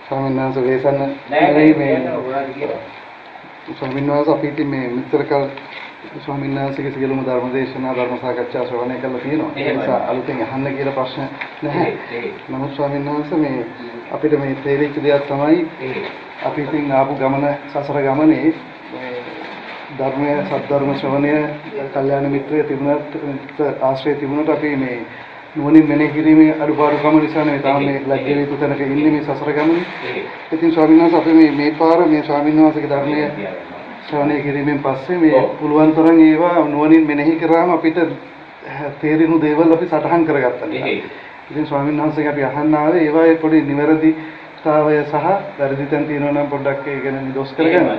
ස්වාමීන් වහන්සේ වේසන්න නෙවෙයි මේ ස්වාමීන් වහන්සේ අපි ඉතින් මේ මෙතර කල ස්වාමීන් වහන්සේගේ සියලුම ධර්ම දේශනා ධර්ම සාකච්ඡා ශ්‍රවණය කළා තියෙනවා. ඒ නිසා අලුතෙන් අහන්න කියලා ප්‍රශ්න නැහැ. නමුත් ස්වාමීන් වහන්සේ මේ අපිට මේ තේරිච්ච දෙයක් තමයි අපි ඉතින් ආපු ගමන සසර ගමනේ ධර්මය සද්ධර්ම ශ්‍රවණය කල්යාණ මිත්‍රය තිබුණත් ආශ්‍රය තිබුණත් අපි මේ නුවණින් මෙනෙහි කිරීමේ අඩුපාඩුකම නිසා නේ තාම මේ ලැජ්ජ වේතු තැනක ඉන්නේ මේ සසර ගමනේ. ඉතින් ස්වාමීන් වහන්සේ අපි මේ පාර මේ ස්වාමීන් වහන්සේගේ ධර්මය ශ්‍රවණය කිරීමෙන් පස්සේ මේ පුළුවන් තරම් ඒවා නුවණින් මෙනෙහි කරාම අපිට තේරෙනු දේවල් අපි සටහන් කරගත්තා. ඉතින් ස්වාමීන් වහන්සේගෙන් අපි අහන්න ආවේ ඒවායේ පොඩි නිවැරදිතාවය සහ වැරදි තැන් තියෙනවා නම් පොඩ්ඩක් ඒ ගැන නිදොස් කරගන්න.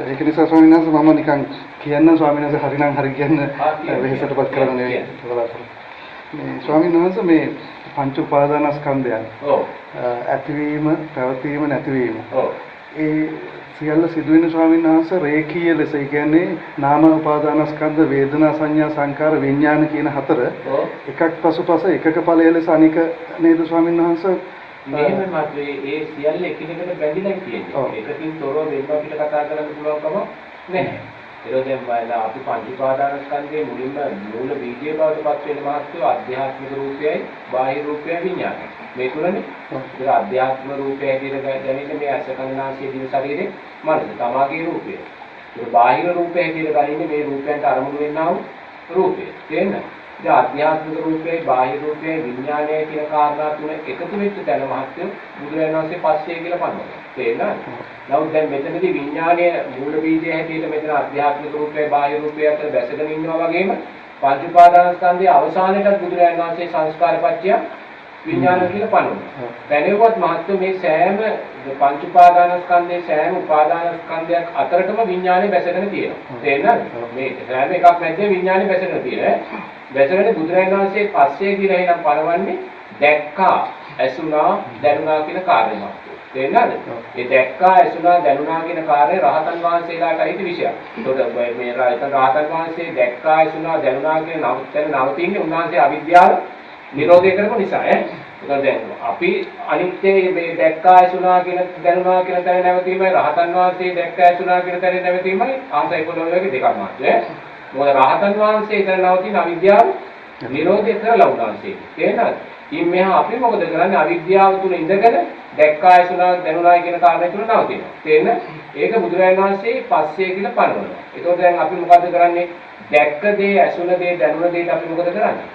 ඒක නිසා ස්වාමීන් වහන්සේ මම නිකන් කියන්න ස්වාමීන් වහන්සේ හරිනම් හරි කියන්න වෙහෙසටපත් කරන්න නෙවෙයි. මේ ස්වාමීන් වහන්සේ මේ පංච උපාදානස්කන්ධයන් ඇතිවීම පැවතීම නැතිවීම ඒ සියල්ල සිදුවෙන ස්වාමීන් වහන්සේ රේඛීය ලෙස ඒ කියන්නේ නාම උපාදානස්කන්ධ වේදනා සංඥා සංකාර විඥාන කියන හතර එකක් පසුපස එකක ඵලය ලෙස අනික නේද ස්වාමීන් වහන්සේ මෙහෙම මාත්‍රේ ඒ සියල්ල එකිනෙකට බැඳිලා තියෙන්නේ ඒකකින් තොරව වෙන්න අපිට කතා කරන්න පුළුවන්කම නැහැ. ඒකෙන් බයලා අපි පංච උපාදානස්කන්ධයේ මුලින්ම මූල බීජය බවට පත් වෙන මාත්‍රය ආධ්‍යාත්මික රූපයයි බාහිර රූපයයි විඥානයි. මේ තුනනේ. ඒක ආධ්‍යාත්ම රූපය හැටියට දැනෙන්නේ මේ අසකන්නාසී දින ශරීරේ මනස තමාගේ රූපය. ඒක බාහිර රූපය හැටියට ගන්නේ මේ රූපයන්ට අරමුණු වෙන්නා වූ රූපය. තේරෙනවද? ඒ ආධ්‍යාත්මික රූපයයි බාහිර රූපයයි විඥානයයි කියන කාරණා තුන එකතු වෙච්ච තැන මහත්ය බුදුරජාණන් වහන්සේ පස්සේ කියලා පනවනවා. තේරෙනවද? නමුත් දැන් මෙතනදී විඥානයේ මූල බීජය හැටියට මෙතන ආධ්‍යාත්මික රූපයයි බාහිර රූපයයි අතර බැසගෙන ඉන්නවා වගේම පංච උපාදානස්කන්ධයේ අවසානයේට බුදුරජාණන් වහන්සේ සංස්කාරපත්‍ය විඥාන කියලා පනවනවා. දැනෙවත් මහත්ය මේ සෑම පංච උපාදානස්කන්ධයේ සෑම උපාදානස්කන්ධයක් අතරටම විඥානේ බැසගෙන තියෙනවා. තේරෙනවද? මේ සෑම එකක් මැද්දේ විඥානේ බැසගෙන තියෙනවා. බැසගෙන බුදුරජාණන් වහන්සේ පස්සේ කියලා එනම් පනවන්නේ දැක්කා, ඇසුණා, දැනුණා කියන කාර්යයක්. තේරෙනවද? ඒ දැක්කා, ඇසුණා, දැනුණා කියන කාර්යය රහතන් වහන්සේලාට අයිති විෂයක්. ඒකට මේ රහතන් වහන්සේ දැක්කා, ඇසුණා, දැනුණා කියන නවතින්නේ උන්වහන්සේ අවිද්‍යාව නිරෝධය කරපු නිසා දැන් අපි අනිත්‍ය මේ දැක්කා ඇසුණා කියන දැනුණා කියන තැන නැවතීමයි රහතන් වහන්සේ දැක්කා ඇසුණා කියන තැන නැවතීමයි ආසයි පොළොවේ දෙකක් මාත්‍රය. මොකද රහතන් වහන්සේ එතන නවතින අවිද්‍යාව නිරෝධය කරලා උන්වහන්සේ. තේරෙනවද? ඉතින් මෙහා අපි මොකද කරන්නේ? අවිද්‍යාව තුල ඉඳගෙන දැක්කා ඇසුණා දැනුණා කියන කාරණේ තුල නවතිනවා. තේරෙනවද? ඒක බුදුරජාණන් වහන්සේ පස්සේ කියලා පනවනවා. ඒකෝ දැන් අපි මොකද කරන්නේ? දැක්ක දේ ඇසුණ දේ දැනුණ දේ අපි මොකද කරන්නේ?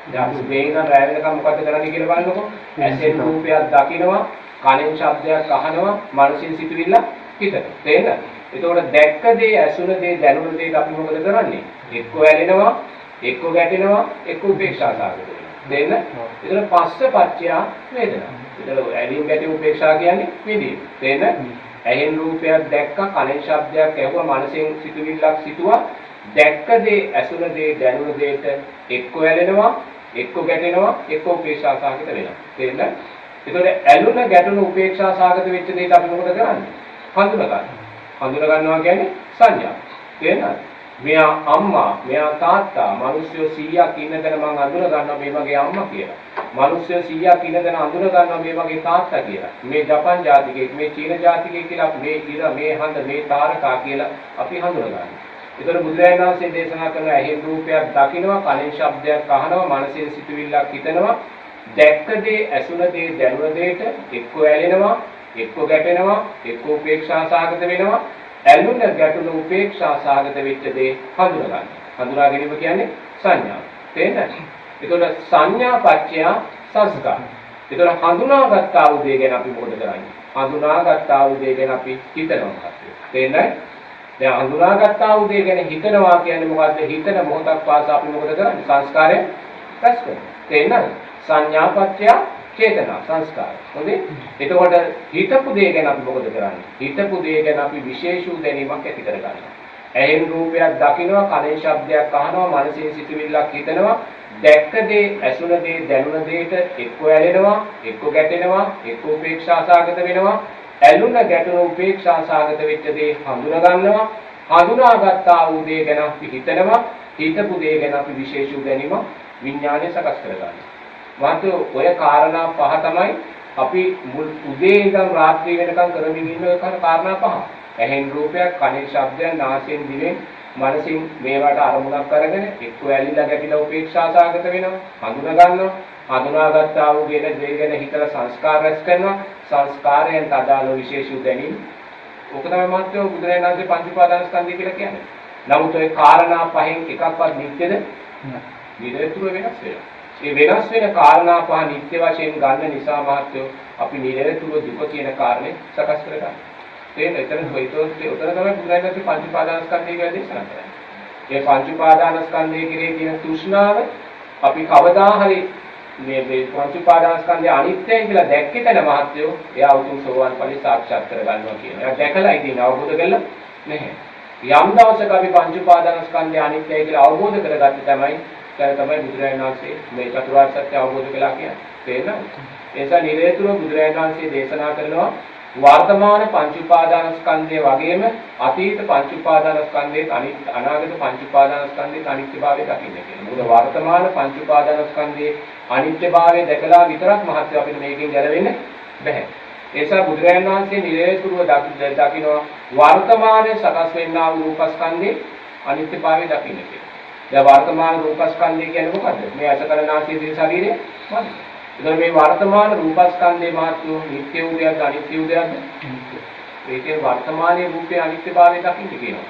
දැන් මේක රැ වෙනකම් මොකද කරන්නේ කියලා බලන්නකෝ. ඇසෙන් රූපයක් දකිනවා, කනෙන් ශබ්දයක් අහනවා, මනසින් සිතුවිල්ල හිතනවා. තේරෙනවද? එතකොට දැක්ක දේ, ඇසුණ දේ, දැනුණ දේ අපි මොකද කරන්නේ? එක්ක ඇලෙනවා, එක්ක ගැටෙනවා, එක්ක උපේක්ෂා කරනවා. දෙන්න. ඒතර පස්ස පච්චය වේදනා. ඒතර ඇලීම් ගැටීම් උපේක්ෂා කියන්නේ විඳීම. දෙන්න. ඇහෙන් රූපයක් දැක්කා, කනෙන් ශබ්දයක් ඇහුවා, මනසෙන් සිතුවිල්ලක් සිතුවා. දැක්ක දේ, ඇසුණ දේ, දැනුණ දේට එක්ක ඇලෙනවා, එක්ක ගැටෙනවා, එක්ක උපේක්ෂා සාගත වෙනවා. තේරෙනවද? ඒතකොට ඇලුන ගැටුණු උපේක්ෂා සාගත වෙච්ච දේට අපි මොකද කරන්නේ? හඳුනා ගන්න. හඳුනා ගන්නවා කියන්නේ සංඥා. තේරෙනවද? මෙයා අම්මා, මෙයා තාත්තා, මිනිස්සු 100ක් ඉන්න තැන මම අඳුර ගන්නවා මේ වගේ අම්මා කියලා. මිනිස්සු 100ක් ඉන්න තැන අඳුර ගන්නවා මේ වගේ තාත්තා කියලා. මේ ජපන් ජාතිකයෙක්, මේ චීන ජාතිකයෙක් කියලා මේ ඉර, මේ හඳ, මේ තාරකා කියලා අපි හඳුනා ගන්නවා. ඒතර බුදුරජාණන් වහන්සේ දේශනා කරන ඇහෙන් රූපයක් දකිනවා, කනෙන් ශබ්දයක් අහනවා, මනසෙන් සිතුවිල්ලක් හිතනවා. දැක්ක දේ, ඇසුණ දේ, දැනුණ දේට එක්ක ඇලෙනවා, එක්ක ගැටෙනවා, එක්ක උපේක්ෂා සාගත වෙනවා. ඇලුන ගැටුණු උපේක්ෂා සාගත වෙච්ච දේ හඳුනා ගන්න. හඳුනා ගැනීම කියන්නේ සංඥා. තේරෙනවද? ඒතකොට සංඥා පත්‍ය සංස්කාර. ඒතකොට හඳුනාගත් ආ වූ දේ ගැන අපි මොකද කරන්නේ? හඳුනාගත් ආ වූ දේ ගැන අපි හිතනවා. තේරෙනවද? දැන් හඳුනාගත් ආ වූ දේ ගැන හිතනවා කියන්නේ මොකද්ද? හිතන මොහොතක් පාසා අපි මොකද කරන්නේ? සංස්කාරය රැස් කරනවා. තේරෙනවද? සංඥා පත්‍ය චේතනා සංස්කාර. හොඳේ. එතකොට හිතපු දේ ගැන අපි මොකද කරන්නේ? හිතපු දේ ගැන අපි විශේෂ දැනීමක් ඇති කරගන්නවා. ඇහෙන් රූපයක් දකිනවා, කනෙන් ශබ්දයක් අහනවා, මනසෙන් සිතුවිල්ලක් හිතනවා. දැක්ක දේ, ඇසුණ දේ, දැනුණ දේට එක්ක ඇලෙනවා, එක්ක ගැටෙනවා, එක්ක උපේක්ෂා සාගත වෙනවා. ඇලුන ගැටුණු උපේක්ෂා සාගත වෙච්ච දේ හඳුනා ගන්නවා. හඳුනාගත් ආ වූ දේ ගැන අපි හිතනවා. හිතපු දේ ගැන අපි විශේෂ දැනීම විඥානය සකස් කරගන්නවා. මාතෘ ඔය කාරණා පහ තමයි අපි උදේ ඉඳන් රාත්‍රී වෙනකම් කරමින් ඉන්න ඔය කාරණා පහ. ඇහෙන් රූපයක්, කනෙන් ශබ්දයක්, නාසයෙන් දිවෙන්, මනසින් මේවට අරමුණක් කරගෙන එක්ක ඇලිලා ගැටිලා උපේක්ෂා සාගත වෙනවා, හඳුනා ගන්නවා. හඳුනාගත්තා වූ දේ ගැන හිතලා සංස්කාර රැස් කරනවා. සංස්කාරයෙන් අදාළ විශේෂ දැනීම. ඔක තමයි මාත්‍ය බුදුරජාණන් වහන්සේ පංච උපාදානස්කන්ධය කියලා කියන්නේ. නමුත් ඔය කාරණා පහෙන් එකක්වත් නිත්‍යද? නිරතුරුව වෙනස් වෙනවා. මේ වෙනස් වෙන කාරණා පහ නිත්‍ය වශයෙන් ගන්න නිසා මාත්‍යෝ අපි නිරතුරුව දුක කියන කාරණේ සකස් කරගන්නවා. ඒක එතන තමයි බුදුරජාණන් වහන්සේ පංච උපාදානස්කන්ධය කියලා දේශනා කරන්නේ. මේ පංච උපාදානස්කන්ධය කෙරෙහි තියෙන තෘෂ්ණාව අපි කවදා හරි මේ පංච උපාදානස්කන්ධය අනිත්‍යයි කියලා දැක්කේ තැන මහත්යෝ එයා උතුම් සෝවාන් ඵලෙ සාක්ෂාත් කරගන්නවා කියන. එයා දැකලා ඉතින් අවබෝධ කරලා නැහැ. යම් දවසක අපි පංච උපාදානස්කන්ධය අනිත්‍යයි කියලා අවබෝධ කරගත්තේ තමයි බුදුරජාණන් වහන්සේ මේ චතුරාර්ය සත්‍ය අවබෝධ කළා කියන්නේ. තේරෙනවද? ඒ නිසා නිරේතුරුව බුදුරජාණන් වහන්සේ දේශනා කරනවා වර්තමාන පංච උපාදානස්කන්ධය වගේම අතීත පංච උපාදානස්කන්ධයේ අනාගත පංච උපාදානස්කන්ධයේ අනිත්‍යභාවය දකින්න කියලා. මොකද වර්තමාන පංච උපාදානස්කන්ධයේ අනිත්‍යභාවය දැකලා විතරක් මහත්ය අපිට මේකෙන් ගැලවෙන්න බෑ. ඒ නිසා බුදුරජාණන් වහන්සේ නිරේතුරුව දකිනවා වර්තමානයේ සකස් වෙන්නා වූ රූපස්කන්ධයේ අනිත්‍යභාවය දකින්න කියලා. දැන් වර්තමාන රූපස්කන්ධය කියන්නේ මොකද්ද? මේ අසකරණාසී දින ශරීරය මොකද්ද? එතකොට මේ වර්තමාන රූපස්කන්ධේ මාත්‍රෝ නිත්‍ය වූ දෙයක්ද අනිත්‍ය වූ දෙයක්ද? මේකේ වර්තමානයේ රූපේ අනිත්‍යභාවය දකින්න කියනවා.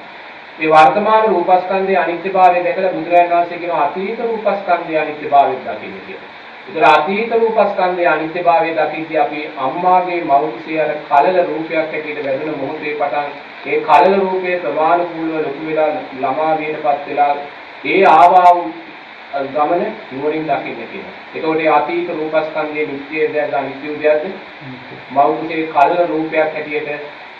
මේ වර්තමාන රූපස්කන්ධයේ අනිත්‍යභාවය දැකලා බුදුරජාණන් වහන්සේ කියනවා අතීත රූපස්කන්ධයේ අනිත්‍යභාවය දකින්න කියලා. ඒතර අතීත රූපස්කන්ධයේ අනිත්‍යභාවය දකිද්දී අපි අම්මාගේ මවුසේ අර කලල රූපයක් හැටියට වැදුන මොහොතේ පටන් ඒ කලල රූපයේ ප්‍රමාණිකූලව ලොකු වෙලා ළමා වේදපත් වෙලා ඒ ආවා වූ ගමන නුවණින් දකින්න කියනවා. ඒතකොට ඒ අතීත රූපස්කන්ධයේ නිත්‍ය දෙයක්ද අනිත්‍ය දෙයක්ද? මෞර්තියේ කල්ල රූපයක් හැටියට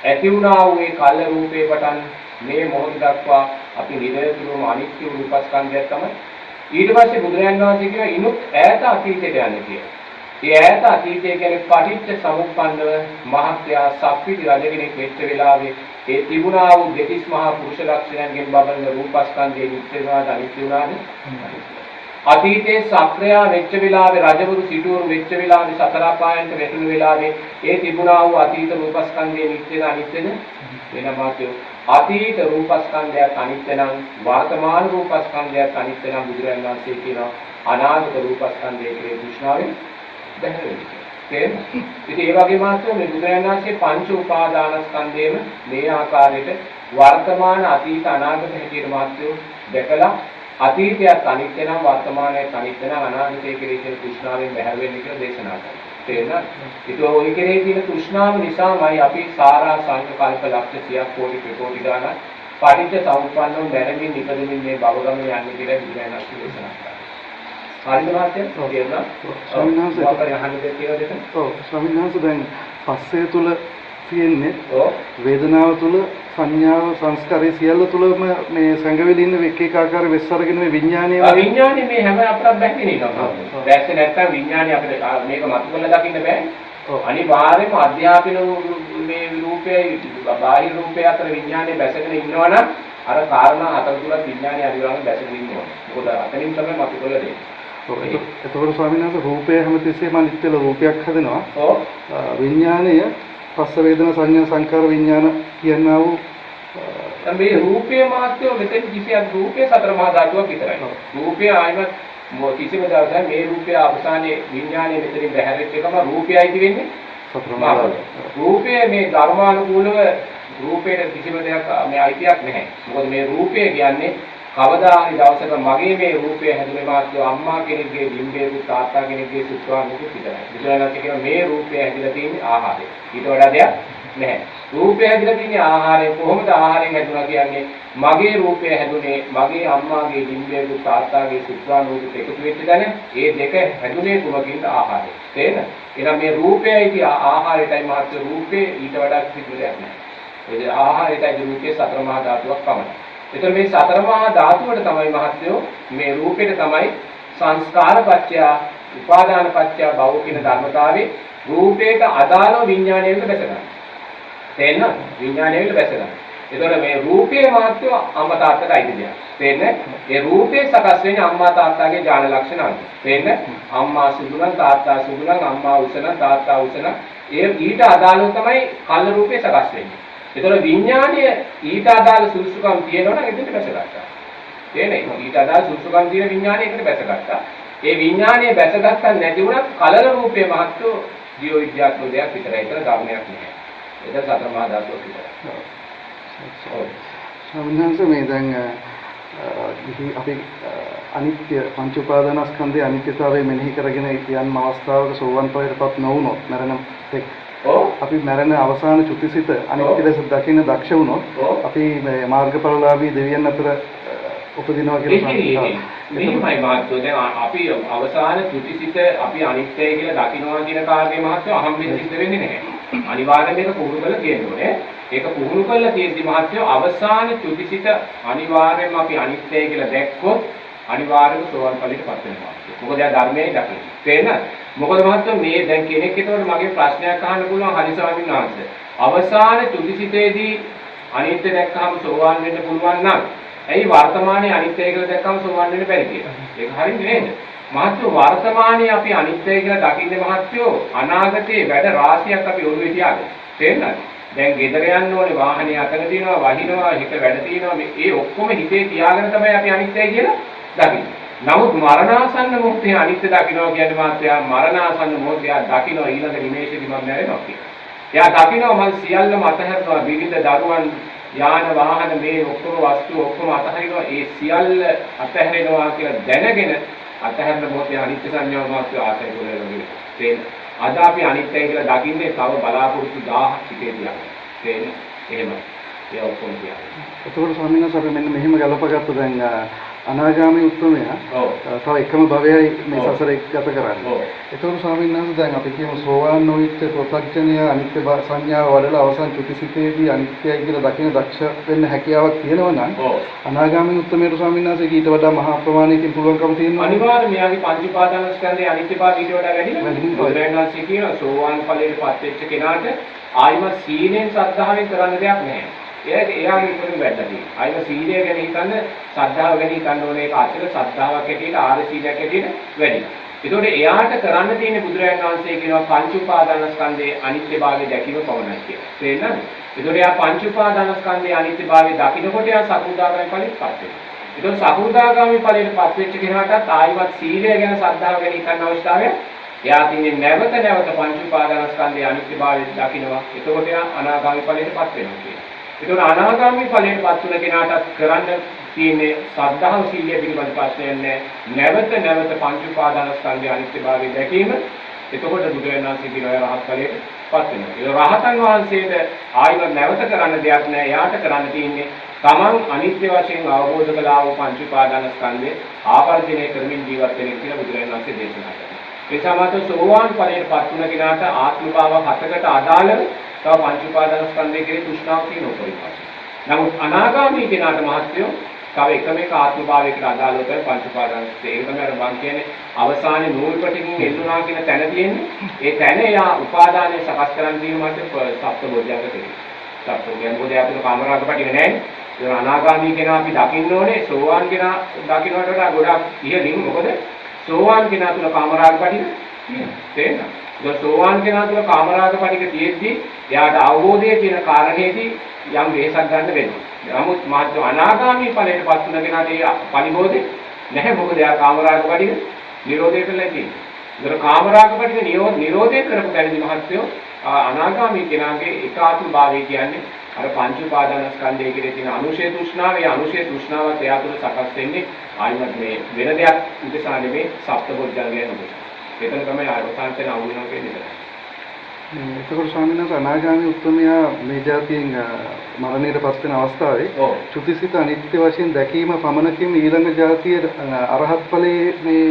ඇති වුණා වූ ඒ කල්ල රූපේ පටන් මේ මොහොත දක්වා අපි නිරතුරුවම අනිත්‍ය රූපස්කන්ධයක් තමයි. ඊට පස්සේ බුදුරජාණන් වහන්සේ කියන ඉනුත් ඈත අතීතයට යන්නේ කියලා. ඒ ඈත අතීතය කියන්නේ පටිච්ච සමුප්පන්නව මහත්යා සක්විති රජ කෙනෙක් වෙච්ච වෙලාවේ ඒ තිබුණා වූ දෙතිස් මහා පුරුෂ ලක්ෂණයන්ගෙන් බබලන රූපස්කන්ධයේ නිත්‍ය වුණාද අනිත්‍ය වුණාද? අතීතයේ සක්‍රියා වෙච්ච වෙලාවේ රජවරු සිටුවරු වෙච්ච වෙලාවේ සතර අපායන්ට වැටුණු වෙලාවේ ඒ තිබුණා වූ අතීත රූපස්කන්ධයේ නිත්‍යද අනිත්‍යද? වෙනමාතෝ අතීත රූපස්කන්ධයක් අනිත්‍ය නම් වර්තමාන රූපස්කන්ධයක් අනිත්‍ය නම් බුදුරජාණන් වහන්සේ කියනවා අනාගත රූපස්කන්ධයේ කෙරේ තෘෂ්ණාවෙන් බැහැරෙන්නේ. ඉතින් ඒ වගේ මාත්‍රෝ මේ බුදුරජාණන් වහන්සේ පංච උපාදානස්කන්ධයේම මේ ආකාරයට වර්තමාන අතීත අනාගත හැටියට මාත්‍රෝ දැකලා අතීතයත් අනිත්‍ය නම් වර්තමානයත් අනිත්‍ය නම් අනාගතයේ කෙරෙහි තියෙන තෘෂ්ණාවෙන් බැහැර වෙන්න කියලා දේශනා කරනවා. තේරෙනවද? ඒක ඔය කෙරෙහි තියෙන තෘෂ්ණාව නිසාමයි අපි සාරා සංකල්ප ලක්ෂ 100ක් කෝටි ගානක් පටිච්ච සමුප්පන්නව බැරමින් නිපදමින් මේ භවගම යන්නේ කියලා බුදුරජාණන් වහන්සේ දේශනා කරා. හරිද මහත්තයා? තේරුණා? ස්වාමීන් වහන්සේ මොකක්ද අහන්න දෙයක් කියලා දෙන්න? ඔව් ස්වාමීන් වහන්සේ දැන් පස්සේ තුල තියෙන්නේ වේදනාව තුල සංඥාව සංස්කාරය සියල්ල තුලම මේ සංගවෙලි ඉන්න එක එක ආකාර වෙස් අරගෙන මේ විඥානය විඥානේ මේ හැම අපරක් බැහැගෙන ඉන්නවා. දැක්කේ නැත්නම් විඥානේ අපිට මේක මතු කරලා දකින්න බෑ. අනිවාර්යයෙන්ම අධ්‍යාපන මේ රූපයයි බාහිර රූපය අතර විඥානේ බැසගෙන ඉන්නවනම් අර කාරණා හතර තුලත් විඥානේ අනිවාර්යයෙන්ම බැසගෙන ඉන්නවා. මොකද අතනින් තමයි මතු කරලා දෙන්නේ. එතකොට ස්වාමීන් වහන්සේ රූපය හැමතිස්සෙම අනිත්‍යල රූපයක් හදනවා. ඔව්. විඥානය පස්ස වේදනා සංඥා සංකාර විඥාන කියනවා වූ මේ රූපයේ මාත්‍යෝ මෙතෙන් කිසියක් රූපයේ සතර මහා ධාතුවක් විතරයි. රූපය ආයමත් කිසිම දවසක් මේ රූපය අවසානයේ විඥානයේ මෙතනින් බැහැරෙච්ච එකම රූපයයි වෙන්නේ සතර මහා ධාතුව. රූපය මේ ධර්මානුකූලව රූපයට කිසිම දෙයක් මේ අයිතියක් නැහැ. මොකද මේ රූපය කියන්නේ කවදා හරි දවසක මගේ මේ රූපය හැදුනේ මාත්‍යෝ අම්මා කෙනෙක්ගේ ලිම්බේ තාත්තා කෙනෙක්ගේ සුත්වානික විතරයි. බුදුරජාණන් කියන මේ රූපය හැදිලා තියෙන්නේ ආහාරය. ඊට වඩා දෙයක් නැහැ. රූපය හැදිලා තියෙන්නේ ආහාරය. කොහොමද ආහාරයෙන් හැදුනා කියන්නේ? මගේ රූපය හැදුනේ මගේ අම්මාගේ ලිම්බේ තාත්තාගේ සුත්වානික එකතු වෙච්ච දැන ඒ දෙක හැදුනේ කුමකින්ද? ආහාරය. තේරෙනවද? එහෙනම් මේ රූපයයි කිය ආහාරයටයි මාත්‍ය රූපේ ඊට වඩා කිසි දෙයක් නැහැ. ඒ ආහාරයටයි රූපේ සතර මහා ධාතුවක් පමණයි. එතන මේ සතර මහා ධාතුවට තමයි මහත්යෝ මේ රූපෙට තමයි සංස්කාරපච්චය උපාදානපච්චය භව කියන ධර්මතාවේ රූපේට අදාළව විඥාණයට බැස ගන්න. තේරෙනවද? විඥාණයට බැස ගන්න. ඒතකොට මේ රූපයේ මහත්වය අම්මා තාත්තට අයිති දෙයක්. තේරෙන්නේ? ඒ රූපේ සකස් වෙන්නේ අම්මා තාත්තාගේ ඥාන ලක්ෂණ අනුව. තේරෙන්නේ? අම්මා සුදු නම් තාත්තා සුදු නම් අම්මා උස නම් තාත්තා උස නම් ඒ ඊට අදාළව තමයි කල්ල රූපේ සකස් වෙන්නේ. ඒතකොට විඥානය ඊට අදාළ සුසුකම් තියෙනවා නම් එතනට බැසගත්තා. තේරෙන්නේ? ඊට අදාළ සුසුකම් තියෙන විඥානය එකට බැසගත්තා. ඒ විඥානය බැසගත්තා නැති වුණත් කලල රූපේ මහත්වය ජීව විද්‍යාත්මක දෙයක් විතරයි. ඒතර ධර්මයක් නෑ. ඒක සතර මහා ධාතුවක් විතරයි. ස්වාමීන් වහන්සේ මේ දැන් අපි අනිත්‍ය පංච උපාදානස්කන්ධයේ අනිත්‍යතාවය මෙනෙහි කරගෙන යම් අවස්ථාවක සෝවන් ඵලයටපත් නොවුනොත් මරණ තෙක් අපි මරණ අවසාන චුතිසිත අනිත්‍ය ලෙස දකින්න දක්ෂ වුණොත් අපි මේ මාර්ගඵලලාභී දෙවියන් අතර උපදිනවා කියලා මෙහිමයි මහත්වෝ දැන් අපි අවසාන චුතිසිත අපි අනිත්‍යයි කියලා දකින්නවා කියන කාර්යය මහත්වෝ අහම්බෙන් සිද්ධ වෙන්නේ නැහැ. අනිවාර්යයෙන් මේක පුහුණු කරලා තියෙන්න ඕනේ. ඒක පුහුණු කරලා තියෙද්දි මහත්වෝ අවසාන චුතිසිත අනිවාර්යයෙන්ම අපි අනිත්‍යයි කියලා දැක්කොත් අනිවාර්යයෙන්ම සෝවන් ඵලයටපත් වෙනවා. මොකද එයා ධර්මයේ දකින්න. තේරෙනවද? මොකද මහත්වෝ මේ දැන් කෙනෙක් හිතවල මගේ ප්‍රශ්නයක් අහන්න පුළුවන් හරි ස්වාමීන් වහන්සේ. අවසාන චුතිසිතේදී අනිත්‍ය දැක්කම සෝවන් වෙන්න පුළුවන් නම් ඇයි වර්තමානයේ අනිත්‍යය කියලා දැක්කම සෝවන් වෙන්න බැරි කියලා. ඒක හරියන්නේ නේද? මහත්වෝ වර්තමානයේ අපි අනිත්‍යය කියලා දකින්නේ මහත්වෝ අනාගතයේ වැඩ රාශියක් අපි ඔළුවේ තියාගෙන. තේරෙනවද? දැන් ගෙදර යන්න ඕනේ වාහනේ අතන තියෙනවා වහිනවා හිත වැඩ තියෙනවා මේ ඔක්කොම හිතේ තියාගෙන තමයි අපි අනිත්‍යය කියලා දකින්නේ. නමුත් මරණාසන්න මොහොතේ අනිත්‍ය දකින්නවා කියන්නේ මහත්වයා මරණාසන්න මොහොතේ දකින්න ඊළඟ නිමේෂෙදි මම මැරෙනවා කියලා. එයා දකින්නවා මම සියල්ලම අතහැරනවා විවිධ දරුවන් යාන වාහන මේ ඔක්කොම වස්තු ඔක්කොම අතහරිනවා ඒ සියල්ල අතහැරෙනවා කියලා දැනගෙන අතහැරන මොහොතේ අනිත්‍ය සංඥාව මාත්‍ය ආසය කරගෙන තේන අද අපි අනිත්‍යයි කියලා දකින්නේ තව බලාපොරොත්තු 1000ක් හිතේ තියන්න තේන එහෙමයි ඒ ඔක්කොම කියන්නේ එතකොට ස්වාමීන් වහන්සේ අපි මෙන්න මෙහෙම ගලපගත්ත දැන් අනාගාමී උත්තමයා තව එකම භවයයි මේ සසරේ ගත කරන්නේ. එතකොට ස්වාමීන් වහන්සේ දැන් අපි කියමු සෝවාන් නොවිච්ච ප්‍රත්‍යඥය අනිත්‍ය සංඥාව වඩලා අවසන් චුතිසිතේදී අනිත්‍යයි කියලා දකින දක්ෂ වෙන්න හැකියාවක් තියෙනවා නම් අනාගාමී උත්තමයට ස්වාමීන් වහන්සේ ඊට වඩා මහා ප්‍රමාණයකින් පුළුවන්කම තියෙනවා. අනිවාර්යයෙන් මෙයාගේ පංච උපාදානස්කන්ධයේ අනිත්‍යභාවය ඊට වඩා වැඩි වෙනවා. කියන සෝවාන් ඵලයටපත් වෙච්ච කෙනාට ආයිමත් සීලෙන් සද්ධාවෙන් කරන්න දෙයක් නැහැ. එයාගේ ඉතින් වැටදී. ආයව සීලය ගැන හිතන්න, ශ්‍රද්ධාව ගැන හිතන්න ඕනේ. ඒක අතර ශ්‍රද්ධාවක් ඇටියට ආර්ය සීලයක් ඇටියට වැඩි. ඒතකොට එයාට කරන්න තියෙන බුදුරජාණන් වහන්සේ කියනවා පංච උපාදානස්කන්ධයේ අනිත්‍යභාවය දැකීම පමණයි කියලා. තේරෙනවද? ඒතකොට එයා පංච උපාදානස්කන්ධයේ අනිත්‍යභාවය දකිනකොට එයා සකෘදාගාමී ඵලෙටපත් වෙනවා. ඒතකොට සකෘදාගාමී ඵලෙටපත් වෙච්ච කෙනාටත් ආයවත් සීලය ගැන ශ්‍රද්ධාව ගැන හිතන්න අවශ්‍යතාවය එයා තින්නේ නැවත නැවත පංච උපාදානස්කන්ධයේ අනිත්‍යභාවය දකිනවා. ඒතකොට එයා අනාගාමී ඵලෙටපත් වෙනවා කියලා. ඒතකොට අනාගාමී ඵලයටපත් වුණ කෙනාට කරන්න තියෙන්නේ ශ්‍රද්ධාව සීලය පිළිබඳ ප්‍රශ්නයක් නැහැ. නැවත නැවත පංච උපාදානස්කන්ධයේ අනිත්‍යභාවය දැකීම. එතකොට බුදුරජාණන් වහන්සේ කියනවා රහත් ඵලයටපත් වෙනවා. ඒ රහතන් වහන්සේට ආයිවත් නැවත කරන්න දෙයක් නැහැ. එයාට කරන්න තියෙන්නේ තමන් අනිත්‍ය වශයෙන් අවබෝධ කළා වූ පංච උපාදානස්කන්ධයේ ආවර්ජනය කරමින් ජීවත් වෙන කියලා බුදුරජාණන් වහන්සේ දේශනා කරනවා. ඒ සමග සෝවාන් ඵලයටපත් වුණ කෙනාට ආත්ම භාව හතකට අදාළව තව පංච උපාදානස්කන්ධයේ කෙරේ තෘෂ්ණාව තියෙන උපරිමයි. නමුත් අනාගාමී කෙනාට මහත්වෝ තව එකම එක ආත්ම භාවයකට අදාළව තමයි පංච උපාදානස්කන්ධය. ඒක තමයි අර මං කියන්නේ අවසානයේ නූල් පිටින් එල්ලුණා කියන තැන තියෙන්නේ. ඒ තැන යා උපාදානය සකස් කරන් දීම මත සප්තබෝධයක තියෙනවා. සප්තබෝධයන් මොකද යාතුන කාමරාග පිටින් නැහැ. ඒ අනාගාමී කෙනා අපි දකින්න ඕනේ සෝවාන් කෙනා දකින්නට වඩා ගොඩක් ඉහළින්. මොකද සෝවාන් කෙනා තුල කාමරාග පිටින් තියෙනවා. තේරෙනවද? ඒ සෝවාන් කෙනා තුල කාමරාග පිටික තියෙද්දි එයාට අවබෝධයේ තියෙන කාරණේදී යම් වෙහසක් ගන්න වෙනවා. නමුත් මාත්‍ය අනාගාමී ඵලයටපත් වුණ කෙනාට ඒ පරිබෝධේ නැහැ. මොකද එයා කාමරාග පිටික නිරෝධය කළා කියන්නේ. ඒතර කාමරාග පිටික නිරෝධය කරපු බැරිදි මහත්යෝ අනාගාමී කෙනාගේ ඒකාත්ම භාවය කියන්නේ අර පංච උපාදානස්කන්ධයේ කෙරේ තියෙන අනුශේ තෘෂ්ණාව. ඒ අනුශේ තෘෂ්ණාවත් එයා තුළ සකස් වෙන්නේ ආයිමත් මේ වෙන දෙයක් උදෙසා නෙමෙයි සප්තබොධ්‍යංගය නෙමෙයි. එතන තමයි ආරෝපණයෙන් අවුලනවා කියන්නේ. එතකොට ස්වාමීන් වහන්සේ අනාගාමී උත්තමයා මේ જાතියෙන් මරණයටපත් වෙන අවස්ථාවේ චුතිසිත අනිත්‍ය වශයෙන් දැකීම පමණකින් ඊළඟ જાතියේ අරහත් ඵලයේ මේ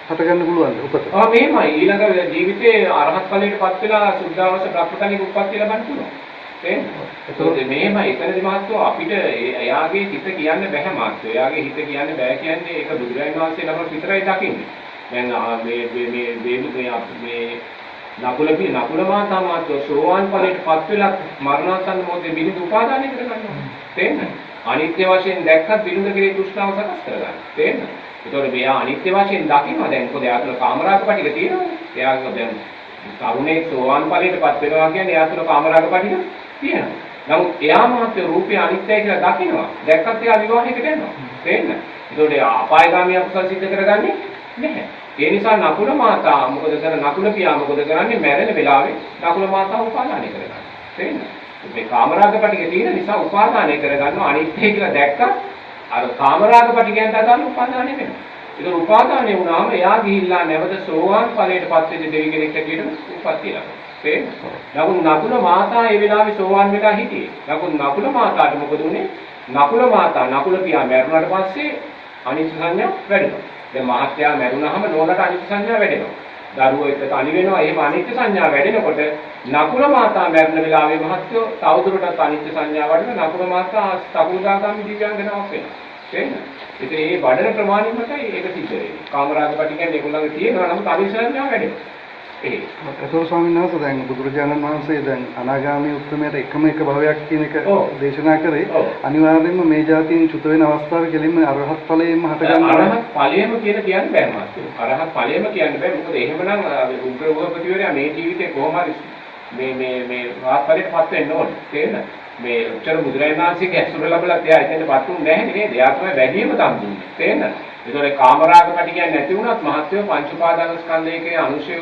හට ගන්න පුළුවන්ද උපත? මේමයි ඊළඟ ජීවිතේ අරහත් ඵලයටපත් වෙලා සුද්ධාවස බ්‍රහ්මතනික උප්පත්තිය ලබන්න පුළුවන්. ඒකෝද මේමයි එතනදි මහත්වෝ අපිට එයාගේ හිත කියන්න බෑ මහත්වෝ. එයාගේ හිත කියන්න බෑ කියන්නේ ඒක බුදුරජාණන් වහන්සේ නමක් විතරයි දකින්නේ. දැන් මේ නකුල මාතා මාත්‍ය සෝවාන් ඵලයට පත් වෙලා මරණාසන්න මොහොතේ බිරිඳ උපාදානය කරගන්නවා. තේරෙනවද? අනිත්‍ය වශයෙන් දැක්කත් බිරිඳ කෙරේ තෘෂ්ණාව සකස් කරගන්නවා. තේරෙනවද? ඒතකොට මෙයා අනිත්‍ය වශයෙන් දකිනවා. දැන් මොකද එයා තුළ කාමරාග පිටික තියෙනවනේ. එයා දැන් තරුණේ සෝවාන් ඵලයට පත් වෙනවා කියන්නේ එයා තුළ කාමරාග පිටික තියෙනවා. නමුත් එයා මාත්‍ය රූපය අනිත්‍යයි කියලා දකිනවා. දැක්කත් එයා විවාහයකට යනවා. තේරෙනවද? ඒතකොට අපායගාමී අකුසල් සිද්ධ කරගන්නේ නැහැ. ඒ නිසා නකුල මාතා මොකද කරන්නේ? නකුල පියා මොකද කරන්නේ? මැරෙන වෙලාවේ නකුල මාතා උපාදානය කරගන්නවා. තේරෙනවද? මේ කාමරාග පිටික තියෙන නිසා උපාදානය කරගන්නවා. අනිත්‍යයි කියලා දැක්කත් අර කාමරාග පිටිකෙන් අදාළ උපාදානය වෙනවා. ඒක උපාදානය වුණාම එයා ගිහිල්ලා නැවත සෝවාන් ඵලයට පත් වෙච්ච දෙවි කෙනෙක් හැටියට උපත් වෙනවා. තේරෙනවද? නකුල මාතා ඒ වෙලාවේ සෝවාන් වෙලා හිටියේ. නකුල මාතාට මොකද උනේ? නකුල පියා මැරුණාට පස්සේ අනිත්‍ය සංඥා වැඩෙනවා. දැන් මහත්යා මැරුණාම නෝනට අනිත්‍ය සංඥා වැඩෙනවා. දරුවෝ එක්ක තනි වෙනවා. එහෙම අනිත්‍ය සංඥා වැඩෙනකොට නකුල මාතා මැරෙන වෙලාවේ මහත්යෝ තවදුරටත් අනිත්‍ය සංඥා වඩන නකුල මාතා සකුදාගාමි දිව්‍යාංගනාවක් වෙනවා. තේරෙනවද? ඉතින් මේ වඩන ප්‍රමාණය මතයි ඒක සිද්ධ වෙන්නේ. කාමරාග පිටිකෙන් ඒගොල්ලන්ගේ තියෙනවා නම් අනිත්‍ය සංඥා වැඩෙනවා. ඒතකොට ස්වාමීන් වහන්සේ දැන් බුදුරජාණන් වහන්සේ දැන් අනාගාමී උත්තමයට එකම එක භවයක් කියන එක දේශනා කරේ අනිවාර්යයෙන්ම මේ જાතියින් චුත වෙන අවස්ථාවේ කෙලින්ම අරහත් ඵලයෙන්ම හට ගන්නවා. අරහත් ඵලයෙන්ම කියන්න බෑ මාත්‍යෝ. අරහත් ඵලයෙන්ම කියන්න බෑ. මොකද එහෙමනම් උග්‍ර උපපතිවරයා මේ ජීවිතේ කොහොම හරි මේ රහත් ඵලයට පත් වෙන්න ඕනේ. තේරෙනවද? මේ උත්තර බුදුරජාණන් වහන්සේගේ ඇසුර ලැබලා තියා එතනපත් උන්නේ නැහැ නේද? එයා තමයි වැඩිම දම් දුන්නේ. තේරෙනවද? ඒතකොට කාමරාග පිටිකයන් නැති වුණත් මහත්වෝ පංච උපාදාන ස්කන්ධයේ අනුශය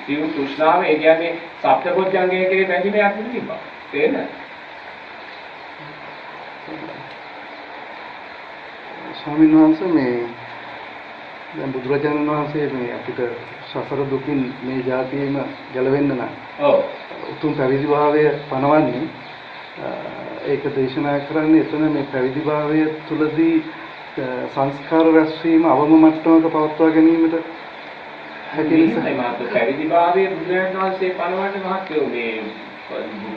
තියු තෘෂ්ණාව ඒ කියන්නේ සප්තබොධ්‍යංගයේ කෙරේ බැඳීමක් නෙවෙයි තිබ්බා. තේරෙනවද? ස්වාමීන් වහන්සේ මේ දැන් බුදුරජාණන් වහන්සේ මේ අපිට සසර දුකින් මේ જાතියෙම ගැලවෙන්න නම් උතුම් පැවිදි භාවය පනවන්නේ ඒක දේශනා කරන්නේ එතන මේ පැවිදි භාවය තුලදී සංස්කාර රැස්වීම අවම මට්ටමක පවත්වා ගැනීමට හැකි නිසා මාත් පැවිදි භාවයේ බුදුරජාණන් වහන්සේ පනවන්නේ මහත්යෝ මේ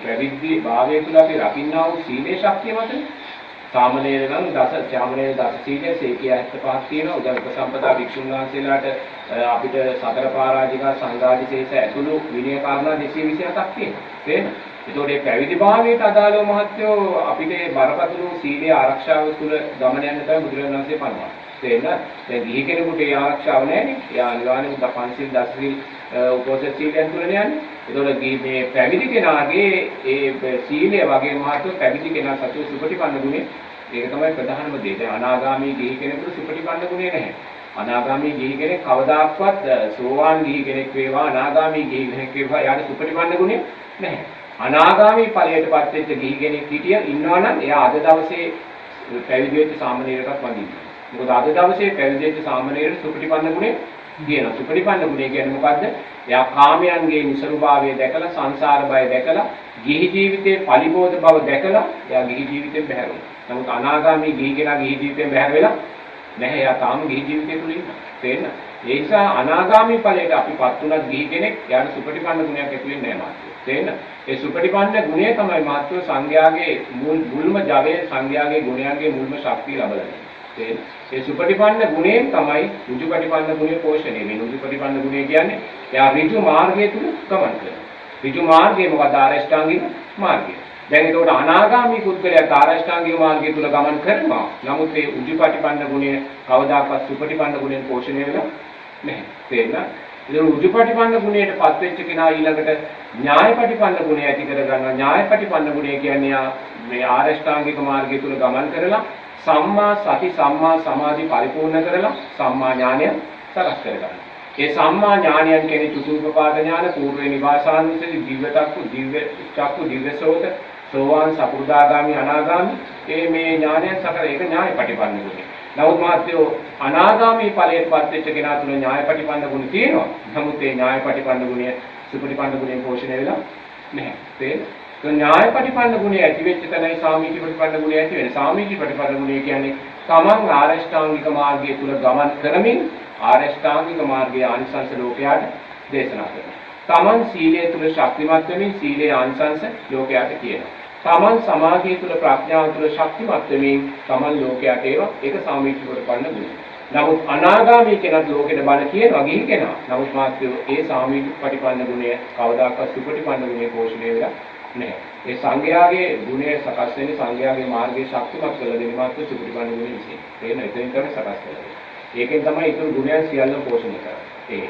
පැවිදි භාවය තුල අපි රකින්නා වූ සීලේ ශක්තිය මතනේ. සාමණේර නම් දස සීලය 175ක් තියෙනවා. උදා උපසම්පදා භික්ෂුන් වහන්සේලාට අපිට සතර පරාජිකා සංඝාදිශේෂ ඇතුළු විනය කාරණා 227ක් තියෙනවා. තේරෙනවද? ඒතකොට මේ පැවිදි භාවයට අදාළව මහත්යෝ අපිට බරපතල සීලේ ආරක්ෂාව තුළ ගමන යන්න තමයි බුදුරජාණන් වහන්සේ පනවන්නේ. තේරෙනවද? දැන් ගිහි කෙනෙකුට ඒ ආරක්ෂාව නැහැනේ. එයා අනිවාර්යෙන්ම පංචශීල දසශීල උපෝසථ සීලයන් තුළනේ යන්නේ. ඒතකොට මේ පැවිදි කෙනාගේ ඒ සීලය වගේ මහත්යෝ පැවිදි කෙනා සතු සුපටිපන්න ගුණය ඒක තමයි ප්‍රධානම දේ. දැන් අනාගාමී ගිහි කෙනෙකුට සුපටිපන්න ගුණය නැහැ. අනාගාමී ගිහි කෙනෙක් කවදාක්වත් සෝවාන් ගිහි කෙනෙක් වේවා අනාගාමී ගිහි කෙනෙක් වේවා යාට සුපටිපන්න ගුණය නැහැ. අනාගාමී ඵලයටපත් වෙච්ච ගිහි කෙනෙක් හිටිය ඉන්නවා නම් එයා අද දවසේ පැවිදි වෙච්ච සාමණේරකත් වඳිනවා. මොකද අද දවසේ පැවිදි වෙච්ච සාමණේරට සුපටිපන්න ගුණය කියනවා. සුපටිපන්න ගුණය කියන්නේ මොකද්ද? එයා කාමයන්ගේ නිසරුභාවය දැකලා සංසාර බය දැකලා ගිහි ජීවිතයේ පරිබෝධ බව දැකලා එයා ගිහි ජීවිතෙන් බැහැර වෙනවා. නමුත් අනාගාමී ගිහි කෙනා ගිහි ජීවිතෙන් බැහැර වෙලා නැහැ. එයා තාම ගිහි ජීවිතේ තුල ඉන්නවා. තේරෙනවද? ඒ නිසා අනාගාමී ඵලයට අපිපත් උනත් ගිහි කෙනෙක් යාට සුපටිපන්න ගුණයක් ඇති වෙන්නේ නැහැ මාත්‍ය. තේරෙනවද? ඒ සුපටිපන්න ගුණය තමයි මාත්‍ය සංඝයාගේ මුල්ම ජවයේ සංඝයාගේ ගුණයන්ගේ මුල්ම ශක්තිය ලබලා දෙන්නේ. තේරෙනවද? ඒ සුපටිපන්න ගුණයෙන් තමයි ඍජුපටිපන්න ගුණය පෝෂණය වෙන්නේ. ඍජුපටිපන්න ගුණය කියන්නේ එයා ඍජු මාර්ගය තුල ගමන් කරනවා. ඍජු මාර්ගය මොකද? ආරෂ්ඨාංගික මාර්ගය. දැන් ඒකට අනාගාමී පුද්ගලයා ආරෂ්ඨාංගික මාර්ගය තුල ගමන් කරනවා. නමුත් ඒ ඍජුපටිපන්න ගුණය කවදාකවත් සුපටිපන්න ගුණයෙන් පෝෂණය වෙලා නැහැ. තේරෙනවද? ඒ ඍජුපටිපන්න ගුණයටපත් වෙච්ච කෙනා ඊළඟට ඥායපටිපන්න ගුණය ඇති කර ගන්නවා. ඥායපටිපන්න ගුණය කියන්නේ මේ ආරෂ්ඨාංගික මාර්ගය තුල ගමන් කරලා සම්මා සති සම්මා සමාධි පරිපූර්ණ කරලා සම්මා ඥානය සකස් කර ගන්නවා. ඒ සම්මා ඥානයන් කියන්නේ චතුූපපාද ඥාන, పూర్ව නිවාසානුස්සති, දිව්‍ය චක්කු, දිව්‍ය සෝත, සෝවාන්, සකෘදාගාමි, අනාගාමි මේ ඥානයන් සකල ඒක ඥායපටිපන්න ගුණය. නමුත් මාත්‍යෝ අනාගාමී ඵලයටපත් වෙච්ච කෙනා තුල ඥායපටිපන්න ගුණ තියෙනවා. නමුත් ඒ ඥායපටිපන්න ගුණය සුපටිපන්න ගුණයෙන් පෝෂණය වෙලා නැහැ. තේරෙනවද? ඥායපටිපන්න ගුණය ඇති වෙච්ච තැනයි සාමීචිපටිපන්න ගුණය ඇති වෙන්නේ. සාමීචිපටිපන්න ගුණය කියන්නේ තමන් ආරෂ්ඨාංගික මාර්ගය තුල ගමන් කරමින් ආරෂ්ඨාංගික මාර්ගයේ ආනිසංස ලෝකයට දේශනා කරනවා. තමන් සීලය තුල ශක්තිමත් වෙමින් සීලේ ආනිසංස ලෝකයට කියනවා. තමන් සමාධිය තුල ප්‍රඥාව තුල ශක්තිමත් වෙමින් තමන් ලෝකයට ඒවා ඒක සාමීචිපටිපන්න ගුණය. නමුත් අනාගාමී කෙනෙක් ලෝකෙට බණ කියනවා ගිහි කෙනා. නමුත් මාත්‍යෝ ඒ සාමීච ප්‍රතිපන්න ගුණය කවදාකවත් සුපටිපන්න ගුණය පෝෂණය වෙලා නැහැ. ඒ සංඝයාගේ ගුණය සකස් වෙන්නේ සංඝයාගේ මාර්ගයේ ශක්තිමත් කළ දෙන මාත්‍ය සුපටිපන්න ගුණය විසින්. ඒක එතෙන් තමයි සකස් කරන්නේ. ඒකෙන් තමයි ඊට ගුණයන් සියල්ලම පෝෂණය කරන්නේ.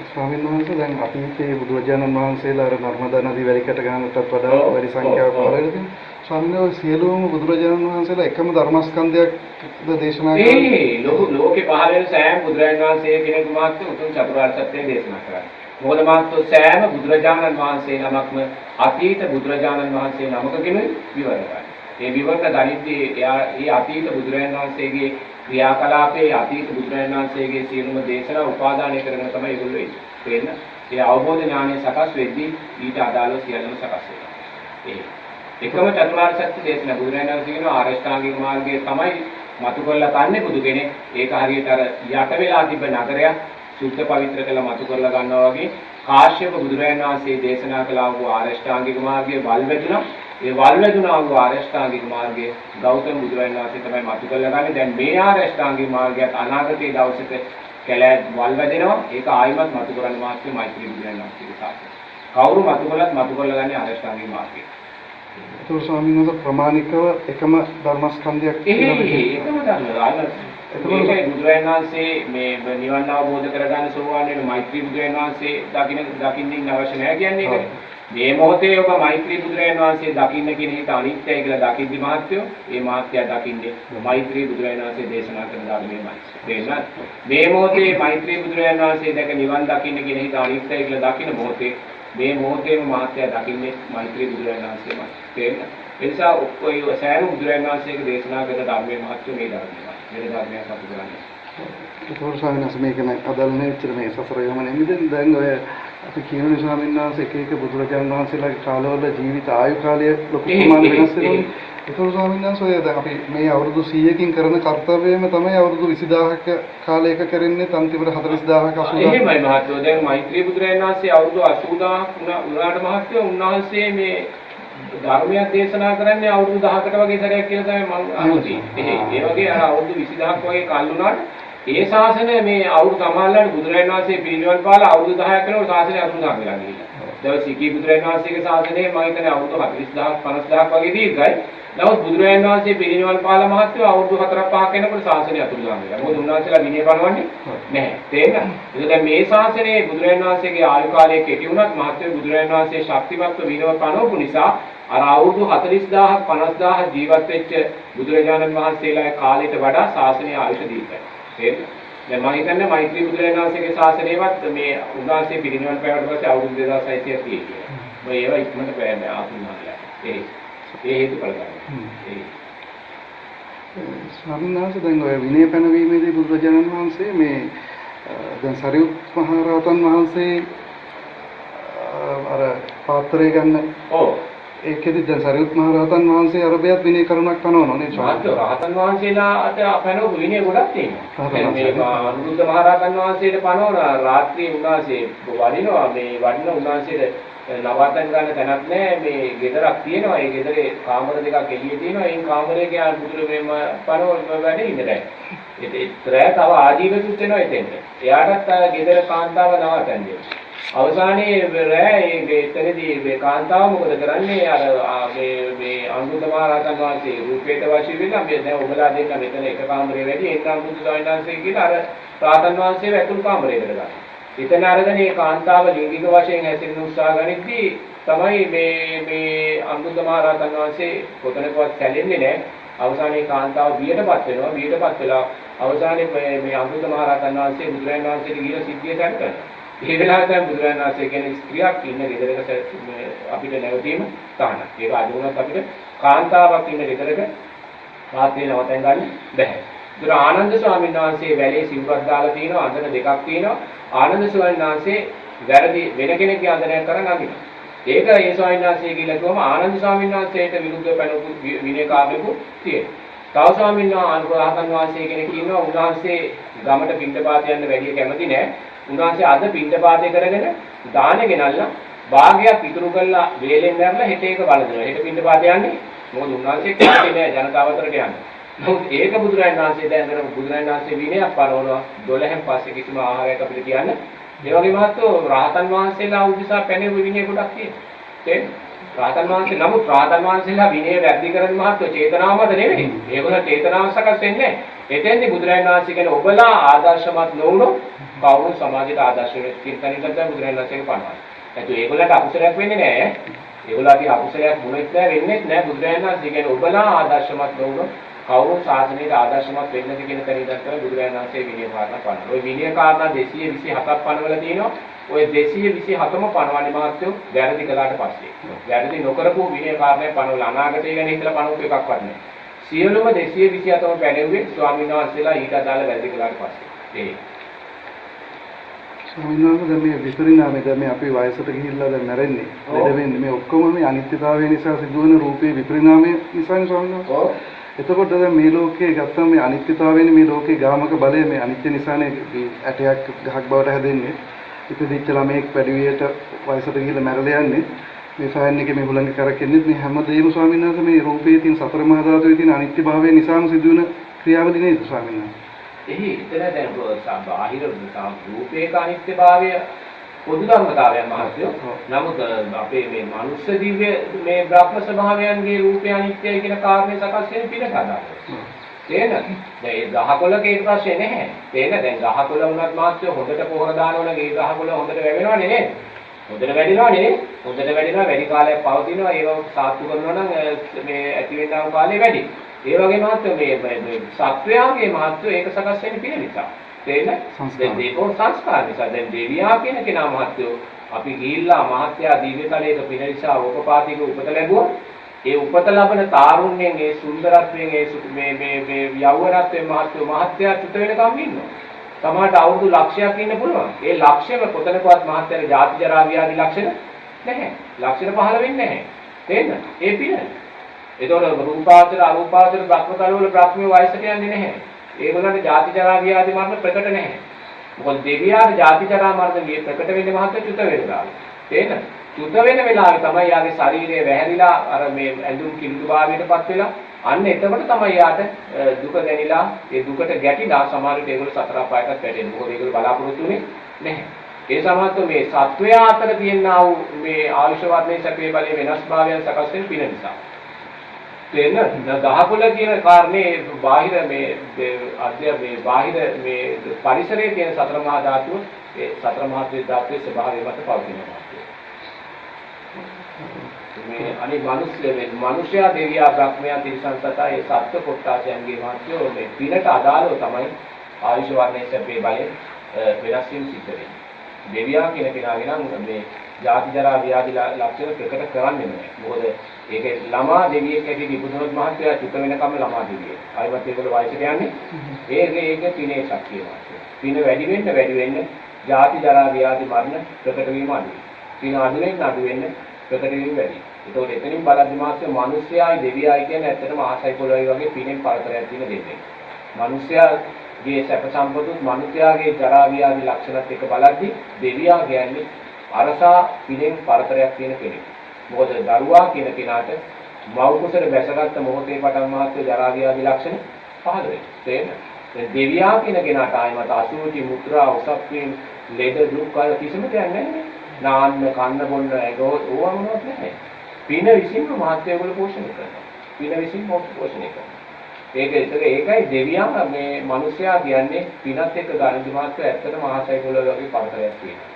ස්වාමීන් වහන්සේ දැන් අතීතයේ බුදුරජාණන් වහන්සේලා අර නර්මදා නදී වැලිකට ගානටත් වඩා වැඩි සංඛ්‍යාවක් පහළ වෙලා ස්වාමීන් වහන්සේ සියලුම බුදුරජාණන් වහන්සේලා එකම ධර්මස්කන්ධයක්ද දේශනා කරන්නේ. ලෝකේ පහළ වෙන සෑම බුදුරජාණන් වහන්සේ කෙනෙකු මාත්‍ය උතුම් චතුරාර්ය සත්‍යය දේශනා කරන්නේ. මොකද මාත්‍ය සෑම බුදුරජාණන් වහන්සේ නමක්ම අතීත බුදුරජාණන් වහන්සේ නමකකින් විවරණයි. ඒ විවරණ ගනිද්දී ඒ අතීත බුදුරජාණන් වහන්සේගේ ක්‍රියාකලාපයේ අතීත බුදුරජාණන් වහන්සේගේ සියලුම දේශනා උපාදානය කරගෙන තමයි ඒගොල්ලෝ ඉන්නේ. තේන්න? ඒ අවබෝධ ඥානය සකස් වෙද්දී ඊට අදාළව සියල්ලම සකස් වෙනවා. එකම චතුරාර්ය සත්‍ය දේශනා බුදුරජාණන් වහන්සේ කියන ආරෂ්ඨාංගික මාර්ගයේ තමයි මතු කරලා තන්නේ බුදු කෙනෙක්. ඒක හරියට අර යට වෙලා තිබ්බ නගරයක් සුද්ධ පවිත්‍ර කළා මතු කරලා ගන්නවා වගේ කාශ්‍යප බුදුරජාණන් වහන්සේ දේශනා කළා වූ ආරෂ්ඨාංගික මාර්ගයේ වල් වැදුනා. ඒ වල් වැදුනා වූ ආරෂ්ඨාංගික මාර්ගයේ ගෞතම බුදුරජාණන් වහන්සේ තමයි මතු කරලා ගන්නේ. දැන් මේ ආරෂ්ඨාංගික මාර්ගයත් අනාගතයේ දවසක කැලෑ වල් වැදෙනවා. ඒක ආයිමත් මතු කරන්න මාත්‍ය මෛත්‍රී බුදුරජාණන් වහන්සේගේ සාසනය. කවුරු මතු කළත් මතු කරලා ගන්නේ ආරෂ්ඨාංගික මාර්ගය. ඒක ස්වාමීන් වහන්සේ ප්‍රමාණිකව එකම ධර්මස්කන්ධයක් එකම ධර්ම. ඒකයි බුදුරජාණන් වහන්සේ මේ නිවන් අවබෝධ කරගන්න සෝවාන් වෙන මෛත්‍රී බුදුරජාණන් වහන්සේ දකින්න අවශ්‍ය නැහැ කියන්නේ ඒකනේ. මේ මොහොතේ ඔබ මෛත්‍රී බුදුරජාණන් වහන්සේ දකින්න කියන එක අනිත්‍යයි කියලා දකිද්දි මහත්යෝ ඒ මහත්ය දකින්නේ මෛත්‍රී බුදුරජාණන් වහන්සේ දේශනා කරන ධර්මයමයි. තේරෙනවද? මේ මොහොතේ මෛත්‍රී බුදුරජාණන් වහන්සේ දැක නිවන් දකින්න කියන එක අනිත්‍යයි කියලා දකින්න මොහොතේ මේ මොහොතේම මහත්ය දකින්නේ මෛත්‍රී බුදුරජාණන් වහන්සේමයි. තේරෙනවද? ඒ නිසා ඔක්කොයි සෑම බුදුරජාණන් වහන්සේගේ දේශනා කරන ධර්මයේ මහත්ය මේ ධර්මයයි. මේ ධර්මයක් අපු කරන්නේ. ඒක ස්වාමීන් වහන්සේ මේක නෑ අදල්නේ ඉච්චර මේ සසර යමනේ මිදෙන් දැන් ඔය අපි කියන ස්වාමීන් වහන්සේ එක එක බුදුරජාණන් වහන්සේලාගේ කාලවල ජීවිත ආයු කාලය ලොකු ප්‍රමාණ වෙනස් වෙනවා. ඒක ස්වාමීන් වහන්සේ ඔය දැන් අපි මේ අවුරුදු 100කින් කරන කර්තව්‍යයම තමයි අවුරුදු 20000ක කාලයක කරන්නේ අන්තිමට 40000ක 80000ක. එහෙමයි මහත්වෝ. දැන් මෛත්‍රී බුදුරජාණන් වහන්සේ අවුරුදු 80000 වුණාට මහත්වෝ උන්වහන්සේ මේ ධර්මයක් දේශනා කරන්නේ අවුරුදු 10කට වගේ සැරයක් කියලා තමයි මම අහන්නේ. ඒ වගේ අර අවුරුදු 20000ක් වගේ කල් වුණාට ඒ ශාසනය මේ අවුරුදු සමාල්ලාට බුදුරජාණන් වහන්සේ පිරිනිවන් පාලා අවුරුදු 10ක් වෙනකොට ශාසනය 8000ක් වෙලා ගිහිල්ලා. දැන් සීකී බුදුරජාණන් වහන්සේගේ ශාසනය මම හිතන්නේ අවුරුදු 40000ක් 50000ක් වගේ දීර්ඝයි. නමුත් බුදුරජාණන් වහන්සේ පිරිනිවන් පාලා මහත්වෝ අවුරුදු 4-5ක් වෙනකොට ශාසනය 8000ක් වෙලා. මොකද උන්වහන්සේලා විනය පනවන්නේ නැහැ. තේරෙනවද? ඒක දැන් මේ ශාසනයේ බුදුරජාණන් වහන්සේගේ ආයු කාලය කෙටි වුණත් මහත්වෝ බුදුරජාණන් වහන්සේ ශක්තිමත්ව විනය පනවපු නිසා අර අවුරුදු 40000ක් 50000ක් ජීවත් වෙච්ච බුදුරජාණන් වහන්සේලාගේ කාලයට වඩා ශාසනය ආයුෂ දීර්ඝයි. තේරෙනවද? දැන් මම හිතන්නේ මෛත්‍රී බුදුරජාණන් වහන්සේගේ ශාසනයවත් මේ උන්වහන්සේ පිරිනිවන් පෑවට පස්සේ අවුරුදු 2600ක් තියෙනවා. මොකද ඒවා ඉක්මනට පෑන්නේ ආතුම්මාලා. ඒ හේතුඵල ගන්න. ස්වාමීන් වහන්සේ දැන් ඔය විනය පැනවීමේදී බුදුරජාණන් වහන්සේ මේ දැන් සරියුත් මහ රහතන් වහන්සේ අර පාත්‍රය ගන්න ඒකෙදි දැන් සරියුත් මහ රහතන් වහන්සේ අරබියත් විනය කරුණක් පනවනවා නේද ස්වාමීන් වහන්සේ? රහතන් වහන්සේලාට පැනවපු විනය ගොඩක් තියෙනවා. මේ අනුරුද්ධ මහ රහතන් වහන්සේට පනවන රාත්‍රියේ උන්වහන්සේ වඩිනවා මේ වඩින උන්වහන්සේට නවත්තන් ගන්න තැනක් නැහැ. මේ ගෙදරක් තියෙනවා. ඒ ගෙදරේ කාමර දෙකක් එළියේ තියෙනවා. ඒ කාමරේ ගියාම බුදුර මෙම පනවන වැඩේ ඉඳලා. ඒතරය තව ආජීවකුත් වෙනවා එතෙන්ට. එයාටත් ගෙදර කාන්තාව නවත්තන්නේ. අවසානයේ රෑ එතනදී මේ කාන්තාව මොකද කරන්නේ අර මේ අනුරුද්ධ මහ රහතන් වහන්සේ රූපේට වශී වෙලා මේ දැන් ඔබලා දෙන්න මෙතන එක කාමරේ වැඩි ඒක අනුරුද්ධ ස්වාමීන් වහන්සේ කියලා අර රහතන් වහන්සේව ඇතුළු කාමරේකට ගන්නවා. එතන අරගෙන මේ කාන්තාව ලිංගික වශයෙන් හැසිරෙන උත්සාහ ගනිද්දී තමයි මේ අනුරුද්ධ මහ රහතන් වහන්සේ කොතනකවත් සැලෙන්නේ නැහැ. අවසානයේ කාන්තාව බියටපත් වෙනවා. බියටපත් වෙලා අවසානයේ මේ අනුරුද්ධ මහ රහතන් වහන්සේ බුදුරජාණන් වහන්සේට ගිහිල්ලා සිද්ධිය සැක කරනවා. ඒ වෙලාවට තමයි බුදුරජාණන් වහන්සේ කියන්නේ ස්ත්‍රියක් ඉන්න ගෙදරක අපිට නැවතීම තහනම්. ඒක අදුණත් අපිට කාන්තාවක් ඉන්න ගෙදරක රාත්‍රියේ නවතන් ගන්න බැහැ. ඒතර ආනන්ද ස්වාමීන් වහන්සේ වැලේ සිවුරක් දාලා තිනවා අඳන දෙකක් තියෙනවා. ආනන්ද ස්වාමීන් වහන්සේ වැරදි වෙන කෙනෙක්ගේ අඳනයක් කරන් අඳිනවා. ඒක ඒ ස්වාමීන් වහන්සේ කියලා කිව්වම ආනන්ද ස්වාමීන් වහන්සේට විරුද්ධව පැනපු විනය කාර්යකුත් තියෙනවා. තව ස්වාමීන් වහන්සේ කෙනෙක් ඉන්නවා උන්වහන්සේ ගමට පිටපාත යන්න වැඩි කැමති නෑ. උන්වහන්සේ අද පිටපාතේ කරගෙන දානේ ගෙනල්ලා භාගයක් ඉතුරු කරලා වේලෙන් දැම්ලා හෙට ඒක බලනවා. හෙට පිටපාතේ යන්නේ මොකද උන්වහන්සේ කැමති නෑ ජනතාව අතරට යන්න. නමුත් ඒක බුදුරජාණන් වහන්සේ දැන් කරපු බුදුරජාණන් වහන්සේ විනයක් පනවනවා 12න් පස්සේ කිසිම ආහාරයක් අපිට කියන්න. ඒ වගේ මහත්තයෝ රහතන් වහන්සේලා උදෙසා පැනෙවු විනය ගොඩක් තියෙනවා. තේරෙනවද? රහතන් වහන්සේ නමුත් රහතන් වහන්සේලා විනය වැඩි කරන මහත්තයෝ චේතනාවමද නෙවෙයි. ඒගොල්ලෝ චේතනාව සකස් වෙන්නේ නැහැ. එතෙන්දී බුදුරජාණන් වහන්සේ කියන ඔබලා ආදර්ශමත් නොවුනොත් කවුරු සමාජයට ආදර්ශ වෙන්නේ කියන තැනින්ද බුදුරජාණන් වහන්සේගේ පනවන්නේ. නැත්නම් ඒගොල්ලන්ට අකුසලයක් වෙන්නේ නැහැ. ඒගොල්ලන්ට අකුසලයක් වුණෙත් නැහැ වෙන්නේ නැහැ. බුදුරජාණන් වහන්සේ කියන ඔබලා ආදර්ශමත් නොවුනොත් කවුරු ශාසනයේ ආදර්ශමත් වෙන්නද කියන තැනින්ද කියලා බුදුරජාණන් වහන්සේ විනය කාරණා පනවනවා. ওই විනය කාරණා 227ක් පනවලා තියෙනවා. ඔය 227ම පනවන්නේ මහත්තයෝ වැරදි කළාට පස්සේ. වැරදි නොකරපු විනය කාරණේ පනවලා අනාගතය ගැන හිතලා පනවපු එකක්වත් නැහැ. සියලුම 227ම පැනෙව්වේ ස්වාමීන් වහන්සේලා ඊට අදාළ වැරදි කළාට පස්සේ. ස්වාමීන් වහන්සේ දැන් මේ විපරිණාමය දැන් මේ අපි වයසට ගිහිල්ලා දැන් මැරෙන්නේ. ලෙඩ වෙන්නේ මේ ඔක්කොම මේ අනිත්‍යතාවය නිසා සිදුවන රූපේ විපරිණාමය නිසානේ ස්වාමීන් වහන්සේ. ඔව්. එතකොට දැන් මේ ලෝකයේ ගත්තම මේ අනිත්‍යතාවයනේ මේ ලෝකේ ගාමක බලය මේ අනිත්‍ය නිසානේ ඇටයක් ගහක් බවට හැදෙන්නේ. ඉපදිච්ච ළමයෙක් වැඩිවියට වයසට ගිහිල්ලා මැරලා යන්නේ. මේ ෆෑන් එකේ මේ හුලඟ කරකෙන්නේ මේ හැමදේම ස්වාමීන් වහන්සේ මේ රූපයේ තියෙන සතර මහා ධාතුවේ තියෙන අනිත්‍යභාවය නිසාම සිදුවන ක්‍රියාවලිය නේද ස්වාමීන් වහන්සේ? එහි එතන දැන් බාහිර රූපේක අනිත්‍යභාවය පොදු ධර්මතාවයන් මහත්යෝ. නමුත් අපේ මේ මනුෂ්‍ය දිව්‍ය මේ බ්‍රහ්ම ස්වභාවයන්ගේ රූපය අනිත්‍යයි කියන කාරණේ සකස් වෙන පිටට අදාළයි. තේරෙනවද? දැන් ඒ ගහකොළක ඊට පස්සේ නැහැ. තේරෙනවද? දැන් ගහකොළ වුණත් මහත්යෝ හොඳට පොහොර දානවනම් ඒ ගහකොළ හොඳට වැවෙනවනේ නේද? හොඳට වැඩිනවනේ නේද? හොඳට වැඩිනවා වැඩි කාලයක් පවතිනවා ඒව සාත්තු කරනවා නම් මේ ඇති වෙනා කාලේ වැඩි. ඒ වගේ මහත්වෝ මේ සත්වයාගේ මහත්වෝ ඒක සකස් වෙන්නේ පිළ නිසා. තේරෙනවද? දැන් දීපෝ සංස්කාර නිසා දැන් දෙවියා කියන කෙනා මහත්වෝ අපි ගිහිල්ලා මහත්යා දිව්‍ය තලයක පිළ නිසා ඕපපාතික උපත ලැබුවා. ඒ උපත ලබන තාරුණ්‍යයෙන් ඒ සුන්දරත්වයෙන් ඒ මේ යෞවනත්වයෙන් මහත්යා චුත වෙනකම් ඉන්නවා. සමහරට අවුරුදු ලක්ෂයක් ඉන්න පුළුවන්. ඒ ලක්ෂෙම කොතනකවත් මහත්යාගේ ජාති ජරා ව්‍යාධි ලක්ෂණ නැහැ. ලක්ෂණ පහළ වෙන්නේ නැහැ. තේරෙනවද? ඒ පිළ. ඒතකොට රූපාවචර අරූපාවචර බ්‍රහ්මතල වල බ්‍රහ්මයේ වයසට යන්නේ නැහැ. ඒගොල්ලන්ට ජාති ජරා ව්‍යාධි මරණ ප්‍රකට නැහැ. මොකද දෙවියාට ජාති ජරා මරණ මේ ප්‍රකට වෙන්නේ මහත්යා චුත වෙනවා. තේරෙනවද? චුත වෙන වෙලාවේ තමයි යාගේ ශරීරය වැහැරිලා අර මේ ඇඳුම් කිලුටුභාවයටපත් වෙලා අන්න එතකොට තමයි යාට දුක දැනිලා ඒ දුකට ගැටිලා සමහරවිට ඒගොල්ලෝ සතර අපායකට වැටෙනවා. මොකද ඒගොල්ලෝ බලාපොරොත්තු වෙන්නේ නැහැ. ඒ සමහරවිට මේ සත්වයා අතර තියෙනා වූ මේ ආයුෂ වර්ණයේ සැපේ බලයේ වෙනස්භාවයන් සකස් වෙන පින නිසා. තේරෙනවද? ගහකොළ කියන කාරණේ බාහිර මේ බාහිර මේ පරිසරයේ තියෙන සතර මහා ධාතුව ඒ සතර මහා ධාතුවේ ස්වභාවය මත පවතිනවා. මේ අනිත් මිනිස්යා දෙවියා බ්‍රහ්මයා තිරිසන් සතා ඒ සත්ත්ව කොටාසයන්ගේ මාත්‍යෝ මේ පිනට අදාළව තමයි ආයුෂ වර්ණයේ සැපේ බලය වෙනස් වීම සිද්ධ වෙන්නේ. දෙවියා කියන කෙනාගේ නම් මේ ජාති ජරා ව්‍යාධි ලක්ෂණ ප්‍රකට කරන්නේ නැහැ. මොකද ඒකේ ළමා දෙවියෙක් ඇටියට ඉපදුනොත් මහත්යා චුත වෙනකම් ළමා දෙවියෙක්. ආයිවත් ඒගොල්ලෝ වයසට යන්නේ. ඒක පිනේ ශක්තිය මාත්‍ය. පින වැඩි වෙන්න ජාති ජරා ව්‍යාධි මරණ ප්‍රකට වීම අඩුයි. පින අඩු වෙන්න ප්‍රකට වීම වැඩි. ඒතකොට එතනින් බලද්දි මාත්‍ය මිනිස්යායි දෙවියයි කියන්නේ ඇත්තටම ආසයි පොළොයි වගේ පිනෙන් පරතරයක් තියෙන දෙන්නේ. මිනිස්යාගේ සැප සම්පතුත් මිනිස්යාගේ ජරා ව්‍යාධි ලක්ෂණත් එක්ක බලද්දි දෙවියා කියන්නේ අරසා පිනෙන් පරතරයක් තියෙන කෙනෙක්. මොකද දරුවා කියන කෙනාට මව් කුසල බැසගත්ත මොහොතේ පටන් මාත්‍ය ජරා ව්‍යාධි ලක්ෂණ පහළ වෙනවා. තේරෙනවද? දැන් දෙවියා කියන කෙනාට ආයමත අසුචි මුත්‍රා උසප්පීම් ලෙඩ දුක් කාල කිසිම දෙයක් නැහැ. නාන්න කන්න බොන්න ඕවා මොනවත් නැහැ. පින විසින්ම මහත්යවල පෝෂණය කරනවා. පින විසින් පෝෂණය කරනවා. ඒකයි දෙවියන් මේ මිනිස්යා කියන්නේ පිනත් එක්ක ගණන් මහත්ය ඇත්තටම ආසයිකෝල වගේ පරතරයක් තියෙනවා.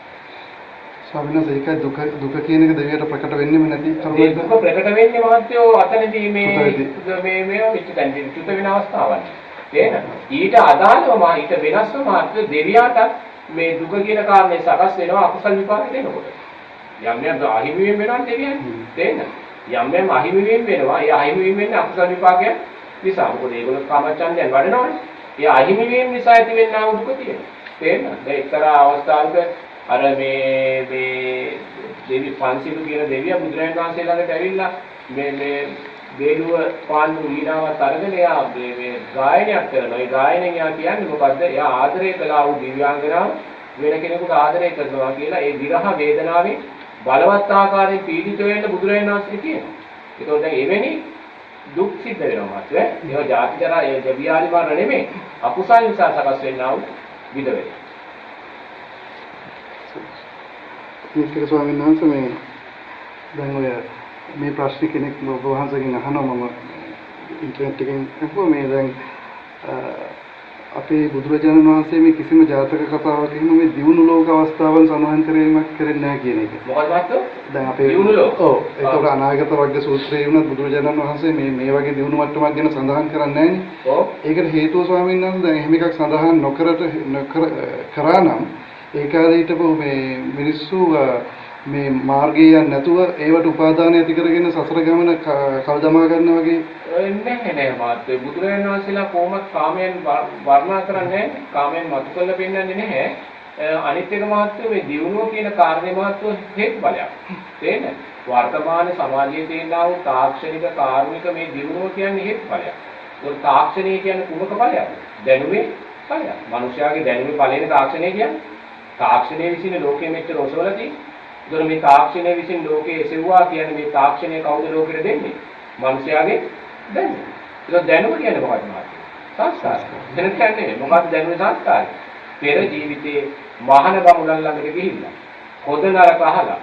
ස්වාමීන් වහන්සේ ඒකයි දුක කියන එක දෙවියට ප්‍රකට වෙන්නේම නැති කරුණක්. දුක ප්‍රකට වෙන්නේ මහත්යෝ අතනදී මේ පිටතෙන් චුත වෙන අවස්ථාවක්. තේරෙනවද? ඊට අදාළව ඊට වෙනස්ව මහත්යෝ දෙවියාට මේ දුක කියන කාරණේ සකස් වෙනවා අකුසල විපාක දෙනකොට. යම් අහිමි වීම වෙනවා දෙවියන්. තේරෙනවද? යම් අහිමි වීම වෙනවා. ඒ අහිමි වීම වෙන්නේ අකුසල විපාකයක් නිසා. මොකද ඒගොල්ලෝ කාමචන්දයන් වඩනවනේ. ඒ අහිමි වීම නිසා ඇතිවෙනා වූ දුක තියෙනවා. තේරෙනවද? දැන් එක්තරා අවස්ථාවක අර මේ දෙවි පන්සිලු කියන දෙවියා බුදුරජාණන් වහන්සේ ළඟට ඇවිල්ලා මේ වේලුව පාන්දු ඊනාවත් අරගෙන එයා මේ ගායනයක් කරනවා. ඒ ගායනෙන් එයා කියන්නේ මොකද්ද? එයා ආදරය කළා වූ දිව්‍යාංගනාව වෙන කෙනෙකුට ආදරය කරනවා කියලා ඒ විරහ වේදනාවෙන් බලවත් ආකාරයෙන් පීඩිත වෙන්න බුදුරජාණන් වහන්සේ කියනවා. ඒකෝ දැන් එවැනි දුක් සිද්ධ වෙනවා මාත්‍රේ. ඒක ජාති ජරා ඒ දෙවියාලි මරණ නෙමෙයි. අකුසල නිසා සකස් වෙනා වූ විද වේ. නිස්තික ස්වාමීන් වහන්සේ මේ දැන් ඔය මේ ප්‍රශ්න කෙනෙක් ඔබ වහන්සේගෙන් අහනවා මම ඉන්ටර්නෙට් එකෙන් අහුවා මේ දැන් අපේ බුදුරජාණන් වහන්සේ මේ කිසිම ජාතක කතාවක එහෙම මේ දියුණු ලෝක අවස්ථාවන් සඳහන් කරන්නේ නැහැ කියන එක. මොකද වාස්තව? දැන් අපේ දියුණු ලෝක. ඔව්. ඒකට අනාගත වර්ග සූත්‍රයේ වුණත් බුදුරජාණන් වහන්සේ මේ වගේ දියුණු මට්ටමක් ගැන සඳහන් කරන්නේ නැහැනේ. ඔව්. ඒකට හේතුව ස්වාමීන් වහන්සේ දැන් එහෙම එකක් සඳහන් කරා නම් ඒ කාලේ හිටපු මේ මිනිස්සු මේ මාර්ගය නැතුව ඒවට උපාදාන ඇති කරගෙන සසර ගමන කල් දමා ගන්නවා වගේ නැහැ මාත්‍රේ බුදුරජාණන් වහන්සේලා කොහොමද කාමයෙන් වර්ණනා කරන්නේ කාමයෙන් මතු කරලා පෙන්නන්නේ නැහැ අනිත් එක මාත්‍රේ මේ දියුණුව කියන කාරණේ මාත්‍රේ හේතුඵලයක් තේරෙනවද වර්තමාන සමාජයේ තියෙනා වූ තාක්ෂණික කාර්මික මේ දියුණුව කියන්නේ හේතුඵලයක් ඒක තාක්ෂණය කියන්නේ කුමක ඵලයක්ද දැනුමේ ඵලයක් මිනිස්යාගේ දැනුමේ ඵලයෙන් තාක්ෂණය කියන්නේ තාක්ෂණයේ විසින් ලෝකෙ මෙච්චර ඔසවලා තියෙන්නේ ඒතර මේ තාක්ෂණය විසින් ලෝකයේ එසෙව්වා කියන්නේ මේ තාක්ෂණය කවුද ලෝකෙට දෙන්නේ? මිනිස්යාගේ දැනුම. ඒක දැනුම කියන්නේ මොකක්ද මාත්‍රේ? සංස්කාර. දැනුම කියන්නේ මොකක්ද දැනුමේ සංස්කාරය? පෙර ජීවිතේ මහාන බමුණන් ළඟට ගිහිල්ලා හොඳ නරක අහලා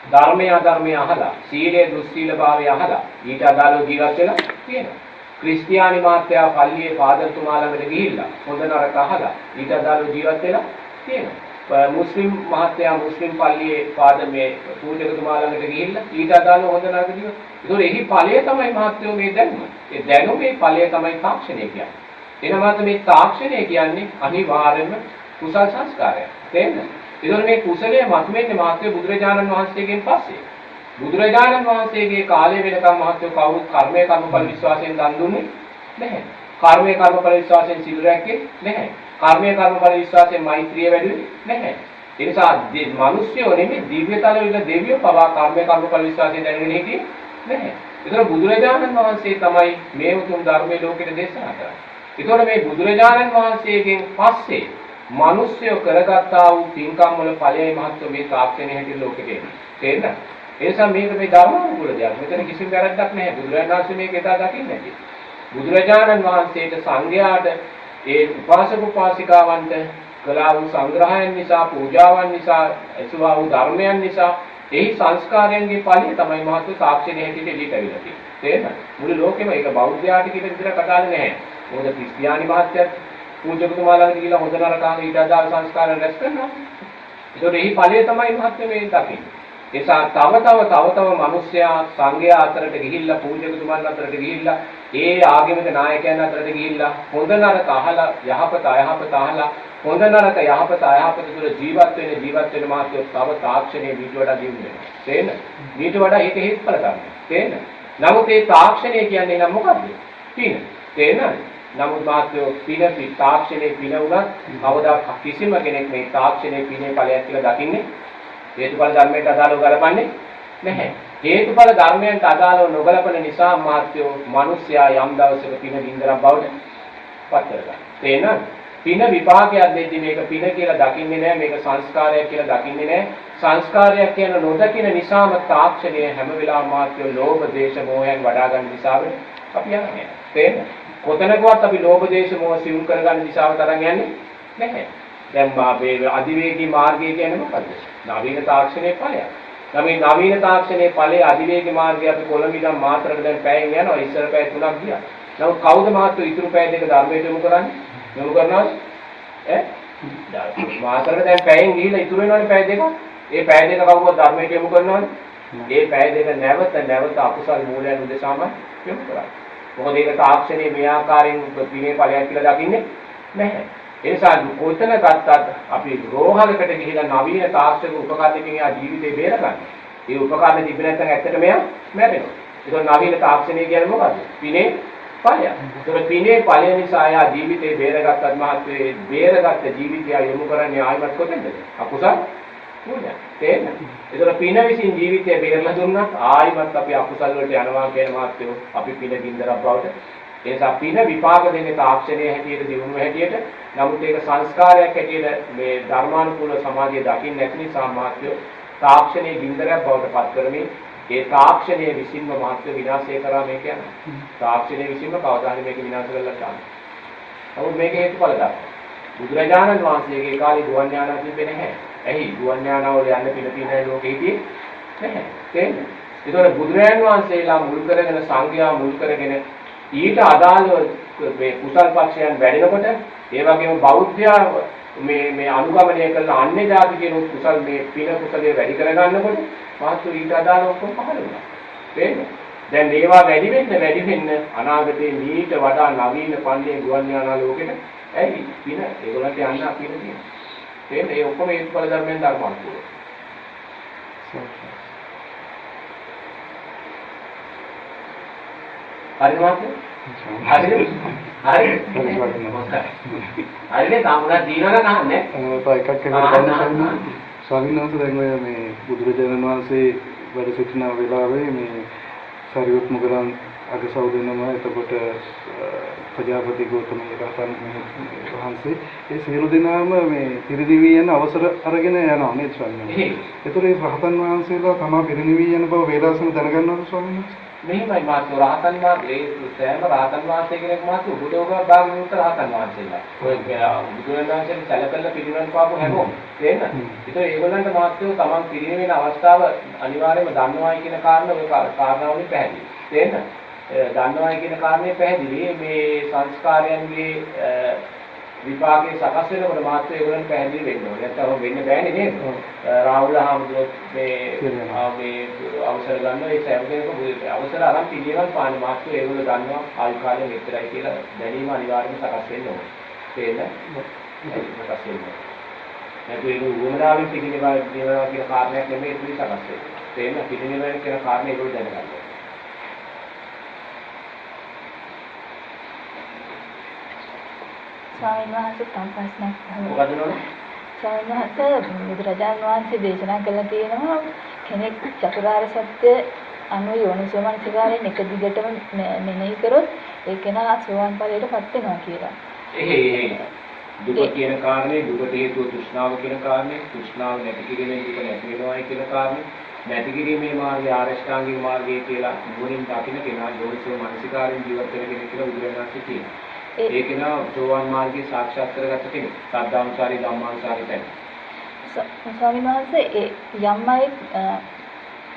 ධර්මය අධර්මය අහලා සීලය දුස්සීලභාවය අහලා ඊට අදාළව ජීවත් වෙලා තියෙනවා. ක්‍රිස්තියානි මාත්‍යා පල්ලියේ පාදතුමා ළඟට ගිහිල්ලා හොඳ නරක අහලා ඊට අදාළව ජීවත් වෙලා තියෙනවා. මුස්ලිම් මහත්තයා මුස්ලිම් පල්ලියේ පාදමේ පූජකතුමා ළඟට ගිහිල්ලා ඊට අදාළව හොඳ නරක දිව. ඒතකොට එහි ඵලය තමයි මහත්වෝ මේ දැනුම. ඒ දැනුමේ ඵලය තමයි තාක්ෂණය කියන්නේ. එනවාද මේ තාක්ෂණය කියන්නේ අනිවාර්යයෙන්ම කුසල සංස්කාරයක්. තේරෙනවද? ඒතකොට මේ කුසලයේ මතුවෙන්නේ මහත්වෝ බුදුරජාණන් වහන්සේගෙන් පස්සේ. බුදුරජාණන් වහන්සේගේ කාලය වෙනකම් මහත්වෝ කවුරුත් කර්මය කර්මඵල විශ්වාසයෙන් දන් දුන්නේ නැහැ. කර්මය කර්මඵල විශ්වාසයෙන් සිල් රැක්කේ නැහැ. කර්මය කර්මඵල විශ්වාසයෙන් මෛත්‍රිය වැඩිුවේ නැහැ. ඒ නිසා මිනිස්යෝ නෙමෙයි දිව්‍යතල විල දෙවියෝ පවා කර්මය කර්මඵල විශ්වාසයෙන් දැනගෙන හිටියේ නැහැ. ඒතර බුදුරජාණන් වහන්සේ තමයි මේ උතුම් ධර්මයේ ලෝකෙට දේශනා කරන්නේ. ඒතකොට මේ බුදුරජාණන් වහන්සේගෙන් පස්සේ මිනිස්යෝ කරගත්තා වූ පින්කම් වල ඵලයයි මහත්ව මේ තාක්ෂණය හැටියට ලෝකෙට එන්නේ. තේරෙනවද? ඒ නිසා මේක මේ ධර්මානුකූල දෙයක්. මෙතන කිසිම වැරද්දක් නැහැ. බුදුරජාණන් වහන්සේ මේක එදා දකින්නේ නැති. බුදුරජාණන් වහන්සේට සංඝයාට ඒ උපාසක උපාසිකාවන්ට කළා වූ සංග්‍රහයන් නිසා පූජාවන් නිසා ඇසුවා වූ ධර්මයන් නිසා එහි සංස්කාරයන්ගේ ඵලය තමයි මහත්ව තාක්ෂණය හැටියට එළියට අවිලා තියෙන්නේ. තේරෙනවද? මුළු ලෝකෙම ඒක බෞද්ධයාට කියන විදිහට කතාවක් නැහැ. මොකද ක්‍රිස්තියානි මහත්යත් පූජකතුමා ළඟට ගිහිලා හොඳ නරකාන ඊට අදාළ සංස්කාර රැස් කරනවා. ඒතකොට එහි ඵලය තමයි මහත්ව මේ දකින්නේ. එසා තව මිනිස්සයා සංඝයා අතරට ගිහිල්ලා පූජකතුමන් අතරට ගිහිල්ලා ඒ ආගමික නායකයන් අතරට ගිහිල්ලා හොඳ නරක අහලා යහපත අයහපත අහලා හොඳ නරක යහපත අයහපත තුළ ජීවත් වෙන මාත්‍ය තව තාක්ෂණයේ ඊට වඩා දියුණු වෙනවා. තේන්න? ඊට වඩා ඒක හේතුඵල ධර්මයක්. තේන්න? නමුත් මේ තාක්ෂණය කියන්නේ නම් මොකද්ද? පින. තේන්නද? නමුත් මාත්‍යෝ පින තාක්ෂණයේ පින උනත් කවදා කිසිම කෙනෙක් මේ තාක්ෂණයේ පිනේ ඵලයක් කියලා දකින්නේ හේතුඵල ධර්මයට අදාළව ගලපන්නේ නැහැ. හේතුඵල ධර්මයන්ට අදාළව නොගලපන නිසා මාත්‍යෝ මිනිස්යා යම් දවසක පින බින්දරක් බවට පත් කරගන්නවා. තේරෙනවද? පින විපාකයක් දෙද්දි මේක පින කියලා දකින්නේ නැහැ. මේක සංස්කාරයක් කියලා දකින්නේ නැහැ. සංස්කාරයක් කියන නොදකින නිසාම තාක්ෂණය හැම වෙලාවම මාත්‍යෝ ලෝභ දේශ මොහයන් වඩා ගන්න නිසාවෙන් අපි යන්නේ. තේරෙනවද? කොතනකවත් අපි ලෝභ දේශ මොහ සිවුම් කරගන්න දිශාව තරම් යන්නේ නැහැ. දැන් මේ අධිවේගී මාර්ගය කියන්නේ මොකද්ද? නවීන තාක්ෂණයේ ඵලයක්. මේ නවීන තාක්ෂණයේ ඵලයේ අධිවේගී මාර්ගය අපි කොළඹ ඉඳන් මාතරට දැන් පැයෙන් යනවා. ඉස්සර පැය 3ක් ගියා. නමුත් කවුද මහත්ව ඉතුරු පැය දෙක ධර්මයට යොමු කරන්නේ? යොමු කරනවද? මාතරට දැන් පැයෙන් ගිහිල්ලා ඉතුරු වෙනවනේ පැය දෙක. ඒ පැය දෙක කවුරුත් ධර්මයට යොමු කරනවද? ඒ පැය දෙක නැවත අකුසල් මූලයන් උදෙසාම යොමු කරන්නේ. මොකද ඒක තාක්ෂණයේ මේ ආකාරයෙන් පිනේ ඵලයක් කියලා දකින්නේ නැහැ. ඒ නිසා කොතන ගත්තත් අපි රෝහලකට ගිහිලා නවීන තාක්ෂණික උපකරණකින් යා ජීවිතේ බේරගන්න. ඒ උපකරණ තිබෙ නැත්නම් ඇත්තටම එයා මැරෙනවා. ඒක නවීන තාක්ෂණය කියන්නේ මොකද්ද? පිනේ ඵලය. ඒක පිනේ ඵලය නිසා යා ජීවිතේ බේරගත්තත් මහත්වේ බේරගත්ත ජීවිතය යොමු කරන්නේ ආයිමත් කොතෙන්ද? අකුසල් මූලයන්. තේරෙනවද? ඒක පින විසින් ජීවිතය බේරලා දුන්නත් ආයිමත් අපි අකුසල් වලට යනවා කියන මාත්‍යෝ අපි පින ගින්දරක් බවට ඒ නිසා පින විපාක දෙන්නේ තාක්ෂණයේ හැටියට දිනුම හැටියට නමුත් ඒක සංස්කාරයක් හැටියට මේ ධර්මානුකූල සමාජය දකින්න නැති නිසා මාත්‍යෝ තාක්ෂණයේ ගින්දරයක් බවට පත් කරමින් ඒ තාක්ෂණයේ විසින්ම මාත්‍ය විනාශය කරා මේක යනවා. තාක්ෂණයේ විසින්ම කවදා හරි මේක විනාශ කරලා ගන්නවා. නමුත් මේක හේතුඵල ධර්ම. බුදුරජාණන් වහන්සේගේ කාලේ ගුවන් යානා තිබෙන්නේ නැහැ. ඇයි ගුවන් යානා වල යන්න පින තියෙන ලෝකෙ හිටියේ නැහැ. තේරෙනවද? ඒතකොට බුදුරජාණන් වහන්සේලා මුල් කරගෙන සංඝයා මුල් කරගෙන ඊට අදාළව මේ කුසල් පක්ෂයන් වැඩෙනකොට ඒ වගේම බෞද්ධයා මේ අනුගමනය කරන අන්‍ය ජාති කියන කුසල් මේ පින කුසලයේ වැඩි කරගන්නකොට මාත්‍ර ඊට අදාළව ඔක්කොම පහළ වුණා. තේරෙනවද? දැන් මේවා වැඩි වෙන්න අනාගතයේ මීට වඩා නවීන පන්නේ ගුවන් යානා ලෝකෙට ඇයි පින ඒගොල්ලන්ට යන්න අපිට තියෙනවා. තේරෙනවද? ඒ ඔක්කොම හේතුඵල ධර්මයෙන් ධර්මානුකූලව. හරිද මාත්‍ර? හරිද? හරිනේ සාමුණා දිනවල නහන්නේ. එකක් කරගන්න ස්වාමීන් වහන්සේ දැන් ඔය මේ බුදුරජාණන් වහන්සේ වැඩ සිටින වෙලාවේ මේ සරියුත් මුගලන් අගසවුදෙනම එතකොට ප්‍රජාපති ගෞතම රහතන් වහන්සේ ඒ සියලු දෙනාම මේ පිරිනිවී යන අවසර අරගෙන යනවා නේද ස්වාමීන් වහන්සේ? ඒතර ඒ රහතන් වහන්සේලා තමා පිරිනිවී යන බව වේලාසන දැනගන්නවද ස්වාමීන් වහන්සේ? මෙහිමයි මාත් රහතන් වහන්සේ සෑම රහතන් වහන්සේ කෙනෙක් මාත් උපදෝග භාගයෙන් උත්තර රහතන් වහන්සේලා. ඔය බුදුරජාණන් වහන්සේ සැලකලා පිළිවෙල පාපු හැමෝම තේරෙනවද? ඒතකොට ඒගොල්ලන්ට මාත් තමන් පිරිනිවෙන අවස්ථාව අනිවාර්යයෙන්ම දන්නවායි කියන කාරණා ඔය කාරණාවලින් පැහැදිලි. තේරෙනවද? දන්නවායි කියන කාරණේ පැහැදිලි. මේ සංස්කාරයන්ගේ විපාකේ සකස් වෙනකොට මාත්‍ර ඒගොල්ලන් පැහැදිලි වෙන්න ඕනේ. නැත්නම් වෙන්න බෑනේ නේද? රාහුල හාමුදුරුවෝ මේ අවසර ගන්නවා ඒ සෑම කෙනෙකුම අවසර අරන් පිළිවෙල පාන මාත්‍ර ඒගොල්ලෝ දන්නවා ආයු කාලය මෙච්චරයි කියලා දැනීම අනිවාර්යයෙන්ම සකස් වෙන්න ඕනේ. තේරෙනවද? සකස් වෙන්න ඕනේ. නැත්නම් ඒක උවමනාවෙන් පිළිවෙල කියන කාරණයක් නෙමෙයි ඒක සකස් වෙන්නේ. තේරෙනවද? පිළිවෙල කියන කාරණේ ඒගොල්ලෝ දැනගන්න. ස්වාමීන් වහන්සේ තම ප්‍රශ්නයක් අහනවා. මොකද නෝනේ? ස්වාමීන් වහන්සේ බුදුරජාණන් වහන්සේ දේශනා කළා තියෙනවා කෙනෙක් චතුරාර්ය සත්‍ය අනුව යෝනිසෝමනසිකාරයෙන් එක දිගටම මෙනෙහි කරොත් ඒ කෙනා සෝවාන් ඵලයටපත් වෙනවා කියලා. දුක කියන කාරණේ දුකට හේතුව තෘෂ්ණාව කියන කාරණේ තෘෂ්ණාව නැති කිරීමෙන් දුක නැති වෙනවායි කියන කාරණේ නැති කිරීමේ මාර්ගය ආරෂ්ඨාංගික මාර්ගය කියලා නුවණින් දකින්න කෙනා යෝනිසෝමනසිකාරයෙන් ජීවත් වෙන කෙනෙක් කියලා බුදුරජාණන් කියනවා. ඒ කෙනා සෝවාන් මාර්ගයේ සාක්ෂාත් කරගත්ත කෙනෙක්. සද්ධානුසාරී ධම්මානුසාරී තැන. ස්වාමීන් වහන්සේ යම් අය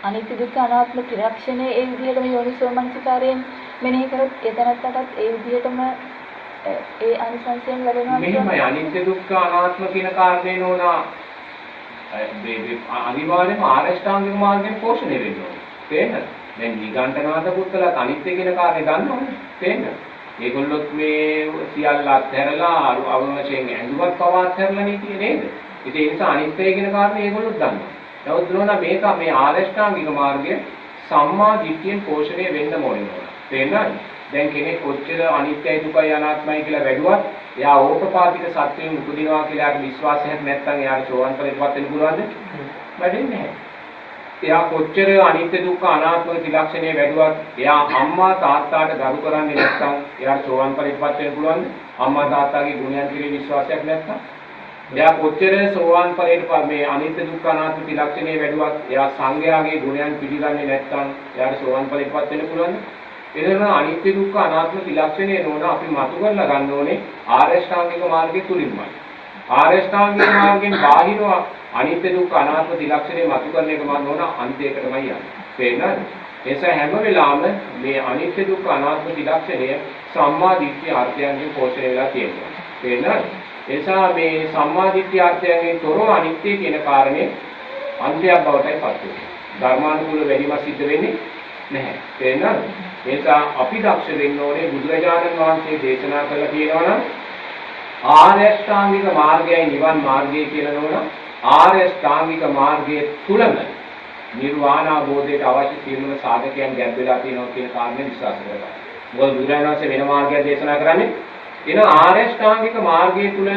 අනිත්‍ය දුක්ඛ අනාත්ම ත්‍රිලක්ෂණය ඒ විදිහටම යෝනිසෝමනසිකාරයෙන් මෙනෙහි කරොත් එතනටත් ඒ විදිහටම ඒ අනිසංසයෙන් ලැබෙනවා. මෙහිමයි අනිත්‍ය දුක්ඛ අනාත්ම කියන කාරණේ නෝනා අනිවාර්යයෙන්ම ආරෂ්ඨාංගික මාර්ගයෙන් පෝෂණය වෙන්න ඕනේ. තේරෙනවද? දැන් නිගණ්ඨනාථ පුත්තලා අනිත්‍ය කියන කාරණේ දන්නවනේ. තේරෙනවද? ඒගොල්ලොත් මේ සියල්ල අත්හැරලා අවශ්‍යයෙන් ඇඳුමක් පවා අත්හැරලා නේ නේද? ඉතින් ඒ නිසා අනිත්‍ය කියන කාරණේ ඒගොල්ලොත් දන්නවා. නමුත් නෝනා මේක මේ ආරෂ්ඨාංගික මාර්ගය සම්මා දිට්ඨියෙන් පෝෂණය වෙන්න ඕනේ නෝනා. තේරෙනවද? දැන් කෙනෙක් කොච්චර අනිත්‍යයි දුකයි අනාත්මයි කියලා වැළුවත් එයා ඕපපාතික සත්‍යයෙන් උපදිනවා කියලා යාට විශ්වාසයක් නැත්නම් එයාට සෝවන් ඵලයටපත් වෙන්න පුළුවන්ද? වැඩෙන්නේ නැහැ. එයා කොච්චර අනිත්‍ය දුක්ඛ අනාත්ම ත්‍රිලක්ෂණයේ වැඩුවත් එයා අම්මා තාත්තාට ගරු කරන්නේ නැත්නම් එයාට සෝවන් ඵලයටපත් වෙන්න පුළුවන්ද? අම්මා තාත්තාගේ ගුණයන් පිළිබඳ විශ්වාසයක් නැත්නම් එයා කොච්චර සෝවන් ඵලයටපත් මේ අනිත්‍ය දුක්ඛ අනාත්ම ත්‍රිලක්ෂණයේ වැඩුවත් එයා සංඝයාගේ ගුණයන් පිළිගන්නේ නැත්නම් එයාට සෝවන් ඵලයටපත් වෙන්න පුළුවන්ද? එතන අනිත්‍ය දුක්ඛ අනාත්ම ත්‍රිලක්ෂණය නෝන අපි මතු කරලා ගන්න ඕනේ ආරෂ්ඨාංගික මාර්ගයේ තුලින්මයි. ආරෂ්ඨාංගික මාර්ගයෙන් බාහිරව අනිත්‍ය දුක්ඛ අනාත්ම ත්‍රිලක්ෂණය මතු කරන එක මම නෝන අන්තයකටමයි යන්නේ. තේරෙනවද? එසේ හැම වෙලාවෙම මේ අනිත්‍ය දුක්ඛ අනාත්ම ත්‍රිලක්ෂණය සම්මා දිට්ඨිය අර්ථයෙන් පෝෂණය වෙලා තියෙනවා. තේරෙනවද? එසා මේ සම්මා දිට්ඨිය අර්ථයෙන් තොරව අනිත්‍ය කියන කාරණේ අන්තයක් බවටයි පත් වෙන්නේ. ධර්මානුකූල වැඩිම සිද්ධ වෙන්නේ නැහැ. තේරෙනවද? ඒසා අපි දක්ෂ වෙන්න ඕනේ බුදුරජාණන් වහන්සේ දේශනා කළා කියනවා නම් ආර්ය ශ්‍රාමික මාර්ගයයි නිවන් මාර්ගය කියලා නෝන ආර්ය ශ්‍රාමික මාර්ගයේ තුලම නිර්වාණ අවබෝධයට අවශ්‍ය සියලුම සාධකයන් ගැබ් වෙලා තියෙනවා කියන කාරණේ විශ්වාස කරගන්න. මොකද බුදුරජාණන් වහන්සේ වෙන මාර්ගයක් දේශනා කරන්නේ එන ආර්ය ශ්‍රාමික මාර්ගයේ තුල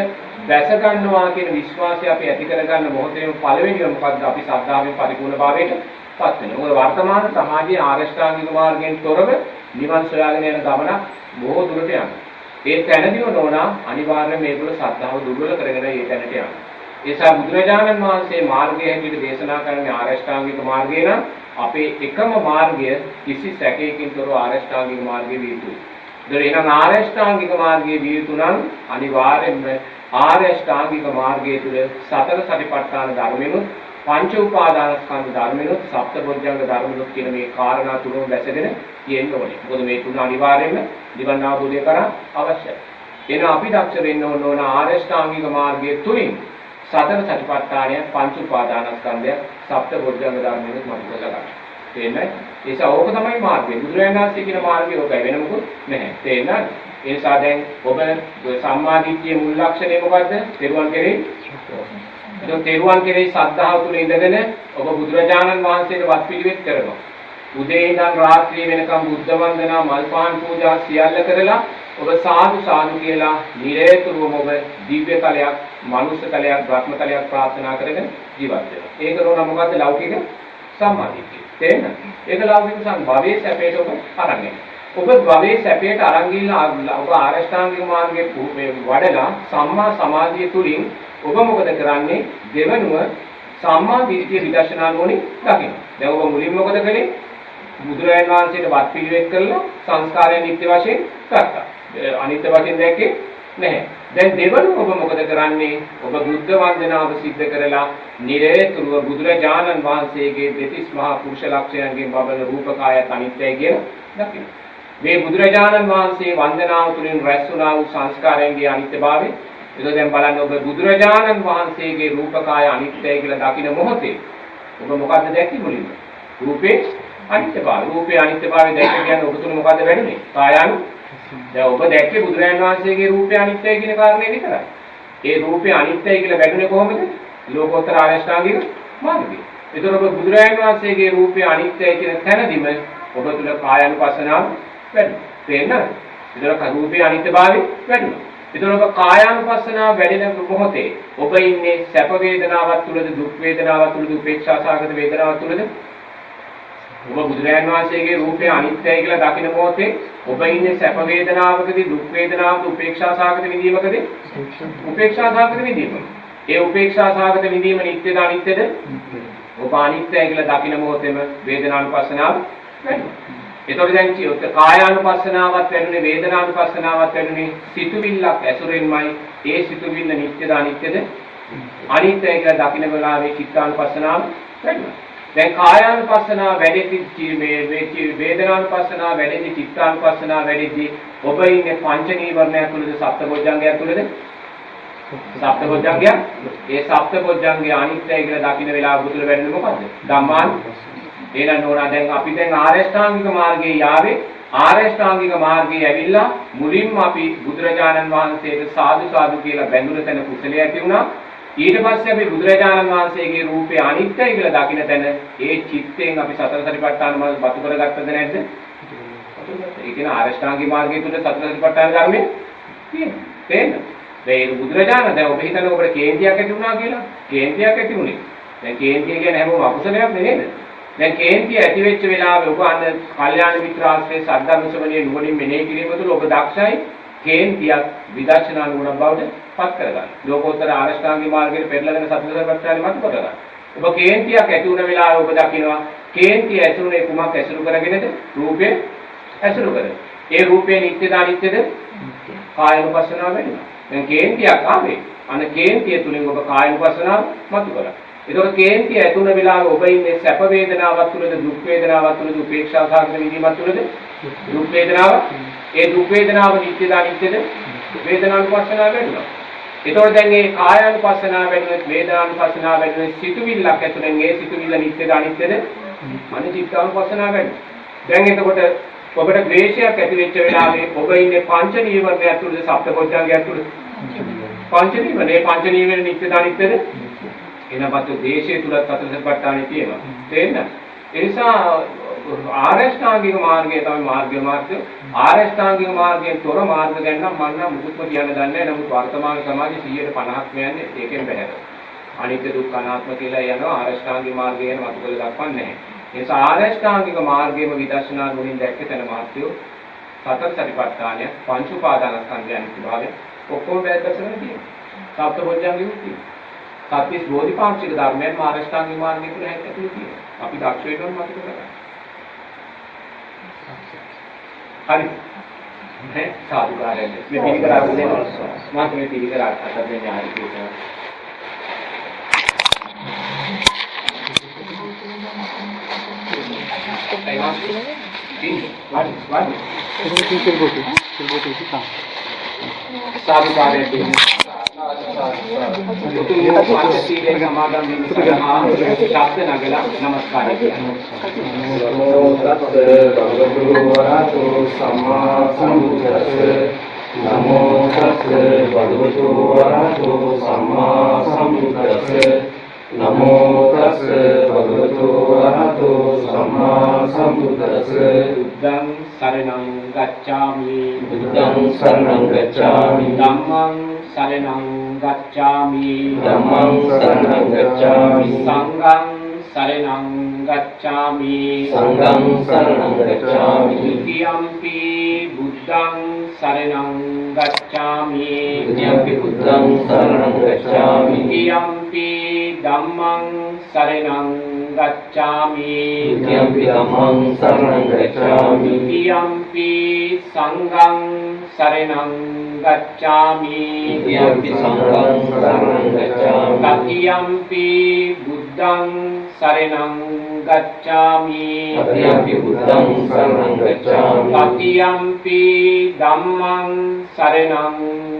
දැස ගන්නවා කියන විශ්වාසය අපි ඇති කරගන්න මොහොතේම පළවෙනිව මොකද්ද අපි ශ්‍රද්ධාවෙන් පරිපූර්ණභාවයට පත් වෙනවා. මොකද වර්තමාන සමාජයේ ආරෂ්ඨාංගික මාර්ගයෙන් තොරව නිවන් සොයාගෙන යන ගමන බොහෝ දුරට යනවා. ඒ තැනදීම නෝනා අනිවාර්යයෙන් මේගොල්ලෝ ශ්‍රද්ධාව දුර්වල කරගෙන ඒ තැනට යනවා. ඒ නිසා බුදුරජාණන් වහන්සේ මාර්ගය හැටියට දේශනා කරන්නේ ආරෂ්ඨාංගික මාර්ගය නම් අපේ එකම මාර්ගය කිසි සැකයකින් තොරව ආරෂ්ඨාංගික මාර්ගයේ විය යුතුයි. ඒතර එහෙනම් ආරෂ්ඨාංගික මාර්ගයේ විය යුතු නම් අනිවාර්යෙන්ම ආරෂ්ඨාංගික මාර්ගයේ තුල සතර සතිපට්ඨාන ධර්මෙනුත් පංච උපාදානස්කන්ධ ධර්මෙනුත් සප්තබොධ්‍යංග ධර්මෙනුත් කියන මේ කාරණා තුනම වැසගෙන තියෙන්න ඕනේ. මොකද මේ තුන අනිවාර්යෙන්ම නිවන් අවබෝධය කරා අවශ්‍යයි. එන අපි දක්ෂ වෙන්න ඕන ආරෂ්ඨාංගික මාර්ගයේ තුලින් සතර සතිපට්ඨානය පංච උපාදානස්කන්ධය සප්තබොධ්‍යංග ධර්මෙනුත් මතක කරගන්න. තේරෙන්නේ? ඒ නිසා ඕක තමයි මාර්ගය. බුදුරජාණන් වහන්සේ කියන මාර්ගය ඕකයි, වෙන මොකුත් නැහැ. තේරෙනවද? ඒ නිසා දැන් ඔබ සම්මාදිට්ඨියේ මුල් ලක්ෂණය මොකද්ද? තෙරුවන් කෙරෙහි ඒක තෙරුවන් කෙරෙහි ශ්‍රද්ධාව තුළ ඉඳගෙන ඔබ බුදුරජාණන් වහන්සේට වත් පිළිවෙත් කරනවා. උදේ ඉඳන් රාත්‍රිය වෙනකම් බුද්ධ වන්දනා මල් පාන් පූජා සියල්ල කරලා ඔබ සාදු සාදු කියලා නිරේතුරුවම ඔබ දිව්‍ය තලයක්, මනුෂ්‍ය තලයක්, බ්‍රහ්ම තලයක් ප්‍රාර්ථනා කරගෙන ජීවත් වෙනවා. ඒක නෝන මොකද්ද? ලෞකික සම්මාදිට්ඨිය. තේරෙනවද? ඒක ලෞකික භවයේ සැපයට ඔබ අරන් යනවා. ඔබ භවයේ සැපයට අරන් ගිහිල්ලා ඔබ ආරෂ්ඨාංගික මාර්ගයේ වඩලා සම්මා සමාධිය තුලින් ඔබ මොකද කරන්නේ? දෙවනුව සම්මා දිට්ඨිය විදර්ශනා නුවණින් දකින්න. දැන් ඔබ මුලින්ම මොකද කළේ? බුදුරජාණන් වහන්සේට වත් පිළිවෙත් කළා සංස්කාරය නිත්‍ය වශයෙන් ගත්තා. අනිත්‍ය වශයෙන් දැක්කේ නැහැ. දැන් දෙවනුව ඔබ මොකද කරන්නේ? ඔබ බුද්ධ වන්දනාව සිද්ධ කරලා නිරේතුරුව බුදුරජාණන් වහන්සේගේ දෙතිස් මහා පුරුෂ ලක්ෂණයන්ගෙන් බබල රූපකායත් අනිත්‍යයි කියලා දකින්න. මේ බුදුරජාණන් වහන්සේ වන්දනාව තුළින් රැස් වුණා වූ සංස්කාරයන්ගේ අනිත්‍යභාවය. ඒක දැන් බලන්න ඔබ බුදුරජාණන් වහන්සේගේ රූපකාය අනිත්‍යයි කියලා දකින මොහොතේ ඔබ මොකද්ද දැක්කේ මුලින්ම? රූපේ අනිත්‍යභාවය. රූපේ අනිත්‍යභාවය දැක්ක කියන්නේ ඔබ තුල මොකද්ද වෙන්නේ? කායानु. දැන් ඔබ දැක්කේ බුදුරජාණන් වහන්සේගේ රූපේ අනිත්‍යයි කියන කාරණේ විතරයි. ඒ රූපේ අනිත්‍යයි කියලා වැටුනේ කොහොමද? ලෝකෝත්තර ආරෂ්ඨාංගික මාර්ගය. ඒතර ඔබ බුදුරජාණන් වහන්සේගේ රූපේ අනිත්‍යයි කියන තැනදීම ඔබ තුල කායानुපස්සනාව වැඩිනවා. තේරෙනවද? ඒතර රූපේ අනිත්‍යභාවය වැඩිනවා. ඒතර ඔබ කායානුපස්සනාව වැඩෙන මොහොතේ ඔබ ඉන්නේ සැප වේදනාවක් තුලද දුක් වේදනාවක් තුලද උපේක්ෂා සහගත වේදනාවක් තුලද? ඔබ බුදුරජාණන් වහන්සේගේ රූපය අනිත්‍යයි කියලා දකින මොහොතේ ඔබ ඉන්නේ සැප වේදනාවකදී දුක් වේදනාවකදී උපේක්ෂා සහගත විඳීමකදී? උපේක්ෂා සහගත විඳීම. ඒ උපේක්ෂා සහගත විඳීම නිට්ටයද අනිත්‍යද? ඔබ අනිත්‍යයි කියලා දකින මොහොතේම වේදනානුපස්සනාව වැඩිනවා. එතකොට දැන් කායානුපස්සනාවත් වැඩුණේ වේදනානුපස්සනාවත් වැඩුණේ සිතුවිල්ලක් ඇසුරෙන්මයි. ඒ සිතුවිල්ල නිට්ටයද අනිත්‍යද? අනිත්‍යයි කියලා දකින්න වෙලාවේ චිත්තානුපස්සනාව වැඩිනවා. දැන් කායානුපස්සනාව වැඩෙද්දී වේදනානුපස්සනාව වැඩෙද්දී චිත්තානුපස්සනාව වැඩෙද්දී ඔබ ඉන්නේ පංච නීවරණය තුළද සප්තබොධ්‍යංගය තුළද? සප්තබොධ්‍යංගය. ඒ සප්තබොධ්‍යංගය අනිත්‍යයි කියලා දකින්න වෙලාව බුදුල වැඩෙන්නේ මොකද්ද? ධම්මාන. එහෙනම් නෝනා දැන් අපි දැන් ආරෂ්ඨාංගික මාර්ගයේ යාවේ ආරෂ්ඨාංගික මාර්ගයේ ඇවිල්ලා මුලින්ම අපි බුදුරජාණන් වහන්සේට සාදු සාදු කියලා බැඳුන තැන කුසලයේ ඇති වුණා. ඊට පස්සේ අපි බුදුරජාණන් වහන්සේගේ රූපේ අනිත්‍යයි කියලා දකින තැන ඒ චිත්තයෙන් අපි සතර සතිපට්ඨාන මාර්ග බතු කරගත්තද නැද්ද? ඒ කියන ආරෂ්ඨාංගික මාර්ගයේ තුල සතර සතිපට්ඨාන ධර්මයේ තියෙනවා. තේරෙනවද? දැන් බුදුරජාණන් දැන් ඔබ හිතන්නේ ඔබට කේන්තියක් ඇති වුණා කියලා. කේන්තියක් ඇති වුණේ. දැන් කේන්තිය කියන්නේ හැමෝම අකුසලයක් නෙනේද? දැන් කේන්තිය ඇති වෙච්ච වෙලාවේ ඔබ අන්න කල්යාණ මිත්‍ර ආශ්‍රයේ සද්ධර්ම ශ්‍රවණයේ නුවණින් මෙනෙහි කිරීම තුළ ඔබ දක්ෂයි කේන්තියක් විදර්ශනා නුවණ බවට පත් කරගන්න. ලෝකෝත්තර ආරෂ්ඨාංගික මාර්ගයේ පෙරලගෙන සතරපට්ඨානෙ මත කරගන්න. ඔබ කේන්තියක් ඇති වුණ වෙලාවේ ඔබ දකිනවා කේන්තිය ඇසුරුනේ කුමක් ඇසුරු කරගෙනද? රූපේ ඇසුරු කරගෙන. ඒ රූපේ නිත්‍යද අනිත්‍යද? කායනුපස්සනාව වෙනවා. දැන් කේන්තියක් ආවේ. අන්න කේන්තිය තුලින් ඔබ කායනුපස්සනාව මතු කරගන්න. ඒතකොට කේන්තිය ඇතුණ වෙලාවේ ඔබ ඉන්නේ සැප වේදනාවක් තුළද දුක් වේදනාවක් තුළද උපේක්ෂා සහගත විඳීමක් තුළද? දුක් වේදනාව. ඒ දුක් වේදනාව නිත්‍යද අනිත්‍යද? වේදනානුපස්සනාව වෙනවා. ඒතකොට දැන් මේ කායානුපස්සනාව වෙනුවෙත් වේදනානුපස්සනාව වෙනුවෙත් සිතුවිල්ලක් ඇතුළෙන් ඒ සිතුවිල්ල නිත්‍යද අනිත්‍යද? අනිත්‍යතාවනුපස්සනාව වෙනවා. දැන් එතකොට ඔබට ද්වේෂයක් ඇති වෙච්ච වෙලාවේ ඔබ ඉන්නේ පංච නීවරණය තුළද සප්තබොධ්‍යංගය තුළද? පංච නීවරණ. මේ පංච නීවරණ නිත්‍යද අනිත්‍යද? එනපත් දේශයේ තුලත් සතර සතිපට්ඨානෙ තියෙනවා. තේරෙනවද? ඒ නිසා ආරෂ්ඨාංගික මාර්ගය තමයි මාර්ගය. ආරෂ්ඨාංගික මාර්ගයෙන් තොර මාර්ග ගැන නම් මම නම් මුකුත්ම කියන්න දන්නේ නැහැ. නමුත් වර්තමාන සමාජයේ 150ක් යන්නේ ඒකෙන් බැහැර. අනිත්‍ය දුක්ඛ අනාත්ම කියලා යනවා ආරෂ්ඨාංගික මාර්ගය ගැන මතකල දක්වන්නේ නැහැ. ඒ නිසා ආරෂ්ඨාංගික මාර්ගයේම විදර්ශනා නුවණින් දැක්ක තැන මාත්‍යෝ සතර සතිපට්ඨානය පංච උපාදානස්කන්ධයන් විභාගය ඔක්කොම වැදගත්කම තියෙනවා. සප්තබොධ්‍යංගෙ තියෙනවා. සත්‍විස් බෝධිපාක්ෂික ධර්මයන් ආරෂ්ඨාංගික මාර්ගය තුළ හැටි තියෙනවා. අපි දක්ෂ වෙන්න ඕන මතක කරගන්න. හරි. නේ සාදුකාරයෙන් මේ පිළිකර අරගෙන මාත් මේ පිළිකර අතට දෙන්නේ ආයි කියනවා. साधुकार्य समागम शास्त्र नगला नमस्कार नमो तस् भगवतो वरहतो सम्मा सम्बुद्धस्स नमो तस् भगवतो वरहतो सम्मा सम्बुद्धस्स नमो तस् भगवतो वरहतो सम्मा सम्बुद्धस्स बुद्धं शरणं गच्छामि बुद्धं शरणं गच्छामि धम्मं शरणं गच्छामि धम्मं शरणं गच्छामि संघं शरणं गच्छामि संघं शरणं गच्छामि द्वितीयंपि बुद्धं शरणं गच्छामि द्वितीयंपि बुद्धं शरणं गच्छामि तृतीयंपि धम्मं शरणं गच्छामि द्वितीयंपि धम्मं शरणं गच्छामि तृतीयंपि संघं शरणं गच्छामि द्वितीयंपि संघं शरणं गच्छामि तृतीयंपि बुद्धं शरणं गच्छामि तृतीयंपि बुद्धं शरणं गच्छामि तृतीयंपि धम्मं शरणं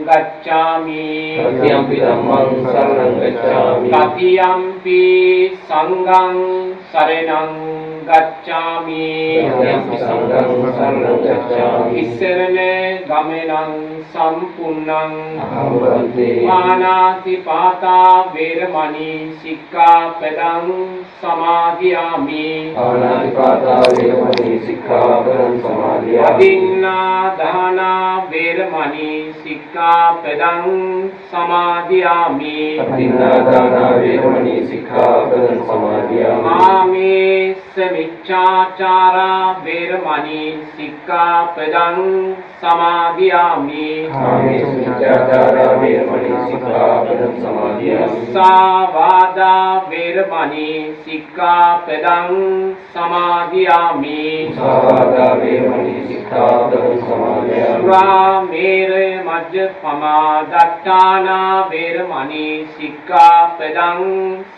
गच्छामि तृतीयंपि धम्मं शरणं गच्छामि तृतीयंपि संघं शरणं गच्छामि तृतीयंपि संघं शरणं गच्छामि ඉස්සරණ ගමනං සම්පූර්ණං अहं वन्दे පාණාතිපාතා වේරමණී සික්ඛාපදං සමාදියාමි पाणातिपाता वेरमणि सिक्खापदं समादयामि අදින්නා දානා වේරමණී සික්ඛාපදං සමාදියාමි अतिन्नादाना वेरमणि सिक्खापदं समादयामि මාමේස්ස මිච්ඡාචාරා වේරමණී සික්ඛාපදං සමාදියාමි कामेषु वेरमणि सिक्खापदं समादयामि मुस्सावादा वेरमणि सिक्खापदं समादियामि मुसावादा वेरमणि सिक्खापदं समादयामि सुरामेरय मज्जपमादट्टाना वेरमणि सिक्खापदं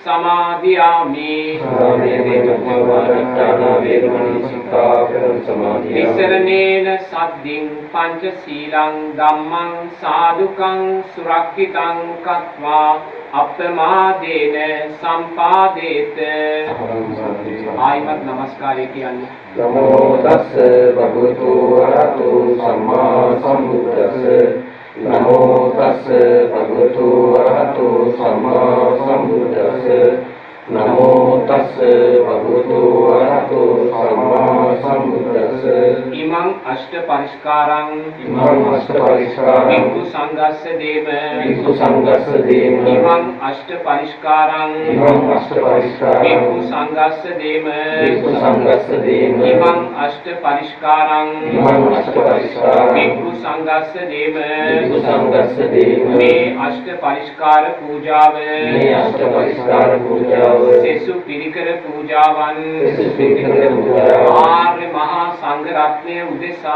समादियामि सुरामेरय मज्जपमादट्टाना वेरमणि सिक्खापदं समादयामि निसरणेन सद्दिं पंचशीलं धम्मं साधुकं सुरक्षितं कत्वा අප්‍රමාදේන සම්පාදේත ආයිමත් නමස්කාරය කියන්නේ नमो तस् भगवतो वरहतो सम्मा सम्बुद्धस्स नमो तस् भगवतो वरहतो सम्मा सम्बुद्धस्स नमो तस् भगवतो वरहतो सम्मा सम्बुद्धस्स ඉමං අෂ්ට පරිස්කාරං इमं अष्टपरिष्कारं වික්ඛු සංඝස්ස දේව विक्षु संघस्स देव ඉමං අෂ්ට පරිස්කාරං इमं अष्टपरिष्कारं වික්ඛු සංඝස්ස දේව विक्षु संघस्स देव ඉමං අෂ්ට පරිස්කාරං इमं अष्टपरिष्कारं වික්ඛු සංඝස්ස දේව विक्षु संघस्स देव මේ අෂ්ට පරිස්කාර පූජාව මේ अष्टपरिष्कार पूजाव සෙසු පිරිකර පූජාවන් सिद्धिकर पूजाव ආර්ය මහා සංඝ රත්නය උදෙසා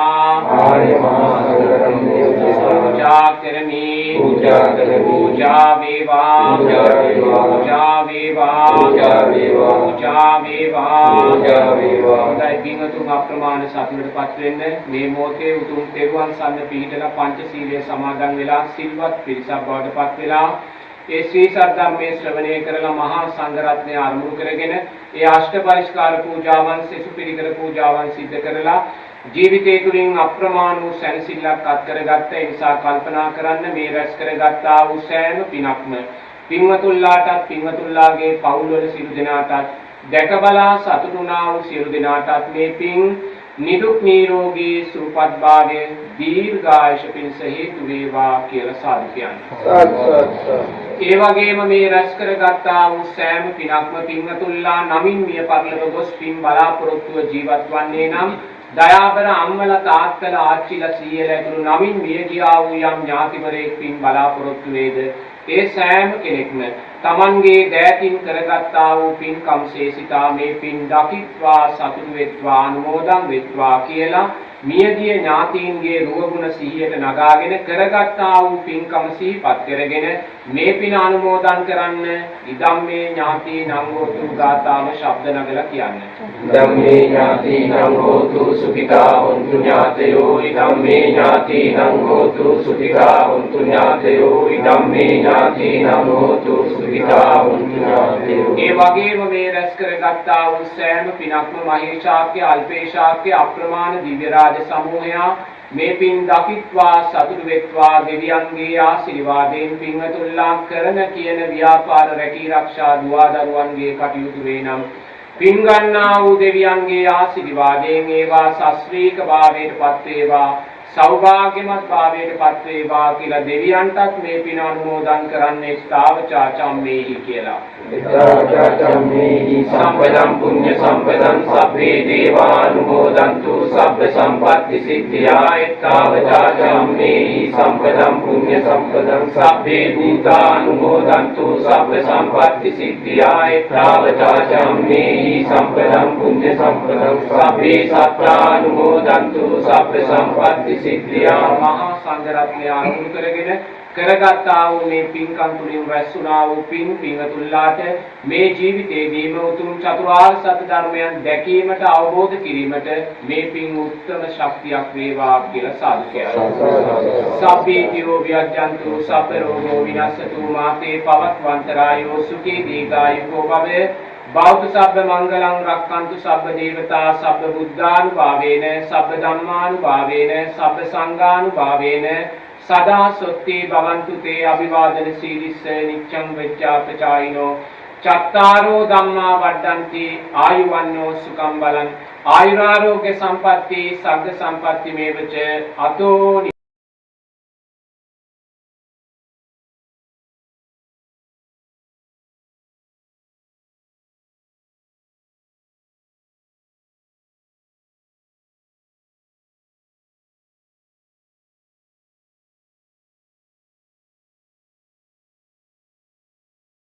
आर्य महासंगरत्ने उद्देशा पूजा करमी पूजा करमी पूजा वेवा पूजा वेवा पूजा वेवा पूजा वेवा पूजा वेवा पूजा वेवा හොඳයි පින්වතුන් අප්‍රමාණ සතුටටපත් වෙන්න මේ මොහොතේ උතුම් තෙරුවන් සරණ පිහිටලා පංචශීලයේ සමාදන් වෙලා සිල්වත් පිරිසක් බවට පත් වෙලා ඒ ශ්‍රී සද්ධර්මයේ ශ්‍රවණය කරලා මහා සංඝ රත්නය අරමුණු කරගෙන ඒ අෂ්ට පරිස්කාර පූජාවන් සෙසු පිළිකර පූජාවන් සිද්ධ කරලා ජීවිතය තුළින් අප්‍රමාණ වූ සැනසෙල්ලක් අත් කරගත්ත ඒ නිසා කල්පනා කරන්න මේ රැස් කරගත්තා වූ සෑම පිනක්ම පින්වතුන්ලාටත් පින්වතුන්ලාගේ පවුල්වල සියලු දෙනාටත් දැක බලා සතුටු වුණා වූ සියලු දෙනාටත් මේ පින් නිදුක් නිරෝගී සුවපත් භාවය දීර්ඝායුෂ පිණිස හේතු වේවා කියලා සාදු කියන්නේ. ඒ වගේම මේ රැස් කරගත්තා වූ සෑම පිනක්ම පින්වතුන්ලා නමින් මිය පරලොව ගොස් පින් බලාපොරොත්තුව ජීවත් වන්නේ නම් දයාබර අම්මලා තාත්තලා ආච්චිලා සීයලා ඇතුළු නමින් මිය ගියා වූ යම් ඥාතිවරයෙක් පින් බලාපොරොත්තු වේද ඒ සෑම කෙනෙක්ම තමන්ගේ දෑතින් කරගත්තා වූ පින්කම් ශේෂිතා මේ පින් දකිත්වා සතුටු වෙත්වා අනුමෝදන් වෙත්වා කියලා මියගිය ඥාතීන්ගේ රුවගුණ සිහියට නගාගෙන කරගත්තා වූ පින්කම සිහිපත් කරගෙන මේ පින අනුමෝදන් කරන්න ඉදම්මේ ඥාතීනං හෝතු ගාථාව ශබ්ද නගලා කියන්න. ධම්මේ ඥාතිනං හෝතු සුඛිතා හොන්තු ඥාතයෝ ධම්මේ ඥාතිනං හෝතු සුඛිතා හොන්තු ඥාතයෝ ධම්මේ ඥාතිනං හෝතු සුඛිතා හොන්තු ඥාතයෝ. ඒ වගේම මේ රැස් කරගත්තා වූ සෑම පිනක්ම මහේශාක්‍ය අල්පේශාක්‍ය අප්‍රමාණ දිව්‍ය රාජ සමූහයා මේ පින් දකිත්වා සතුටු වෙත්වා දෙවියන්ගේ ආශිර්වාදයෙන් පින්වතුන්ලා කරන කියන ව්‍යාපාර රැකී ආරක්ෂා දුවා දරුවන්ගේ කටයුතු වේනම් පින් ගන්නා වූ දෙවියන්ගේ ආශිර්වාදයෙන් ඒවා ශාස්ත්‍රීක භාවයට පත් වේවා සෞභාග්‍යමත් භාවයට පත් වේවා කියලා දෙවියන්ටත් මේ පින අනුමෝදන් කරන්නේ ස්ථාවචාචම්මේහි කියලා. චම්මේහි සම්පදම් පුඤ්ඤ සම්පදම් සබ්බේ දේවානුමෝදන්තු සබ්බ සම්පත්ති සිද්ධියා එත්තාවචාචම්මේහි සම්පදම් පුඤ්ඤ සම්පදම් සබ්බේ භූතානුමෝදන්තු සබ්බ සම්පත්ති සිද්ධියා එත්තාවචාචම්මේහි සම්පදම් පුඤ්ඤ සම්පදම් සබ්බේ සත්තානුමෝදන්තු සබ්බ සම්පත්ති සිද්ධියා. මහා සංඝරත්නය අනුමත කරගෙන කරගත්තා වූ මේ පින්කම් තුලින් රැස්ුණා වූ පින්වතුන්ලාට මේ ජීවිතයේදීම උතුම් චතුරාර්ය සත්‍ය ධර්මයන් දැකීමට අවබෝධ කිරීමට මේ පින් උත්තම ශක්තියක් වේවා කියලා සාදු කියනවා. සබ්බීතියෝ විඤ්ඤාන්තු සබ්බ රෝගෝ විනස්සතු මාතේ පවත්වන්තරායෝ සුඛී දීඝායුකෝ භවේ බෞද්ධ සබ්බ මංගලං රක්칸තු සබ්බ දේවතා සබ්බ බුද්ධානුභාවේන සබ්බ ධම්මානුභාවේන සබ්බ සංඝානුභාවේන සදා සොත්ති භවන්තු තේ අභිවාදන සීලිස්ස නිච්ඡං වෙච්ඡාපචායිනෝ චත්තාරෝ ධම්මා වඩ්ඩಂತಿ ආයුවන්නෝ සුඛං බලං ආයුරාෝග්‍ය සම්පatti සග්ග සම්පatti මේවච අතෝ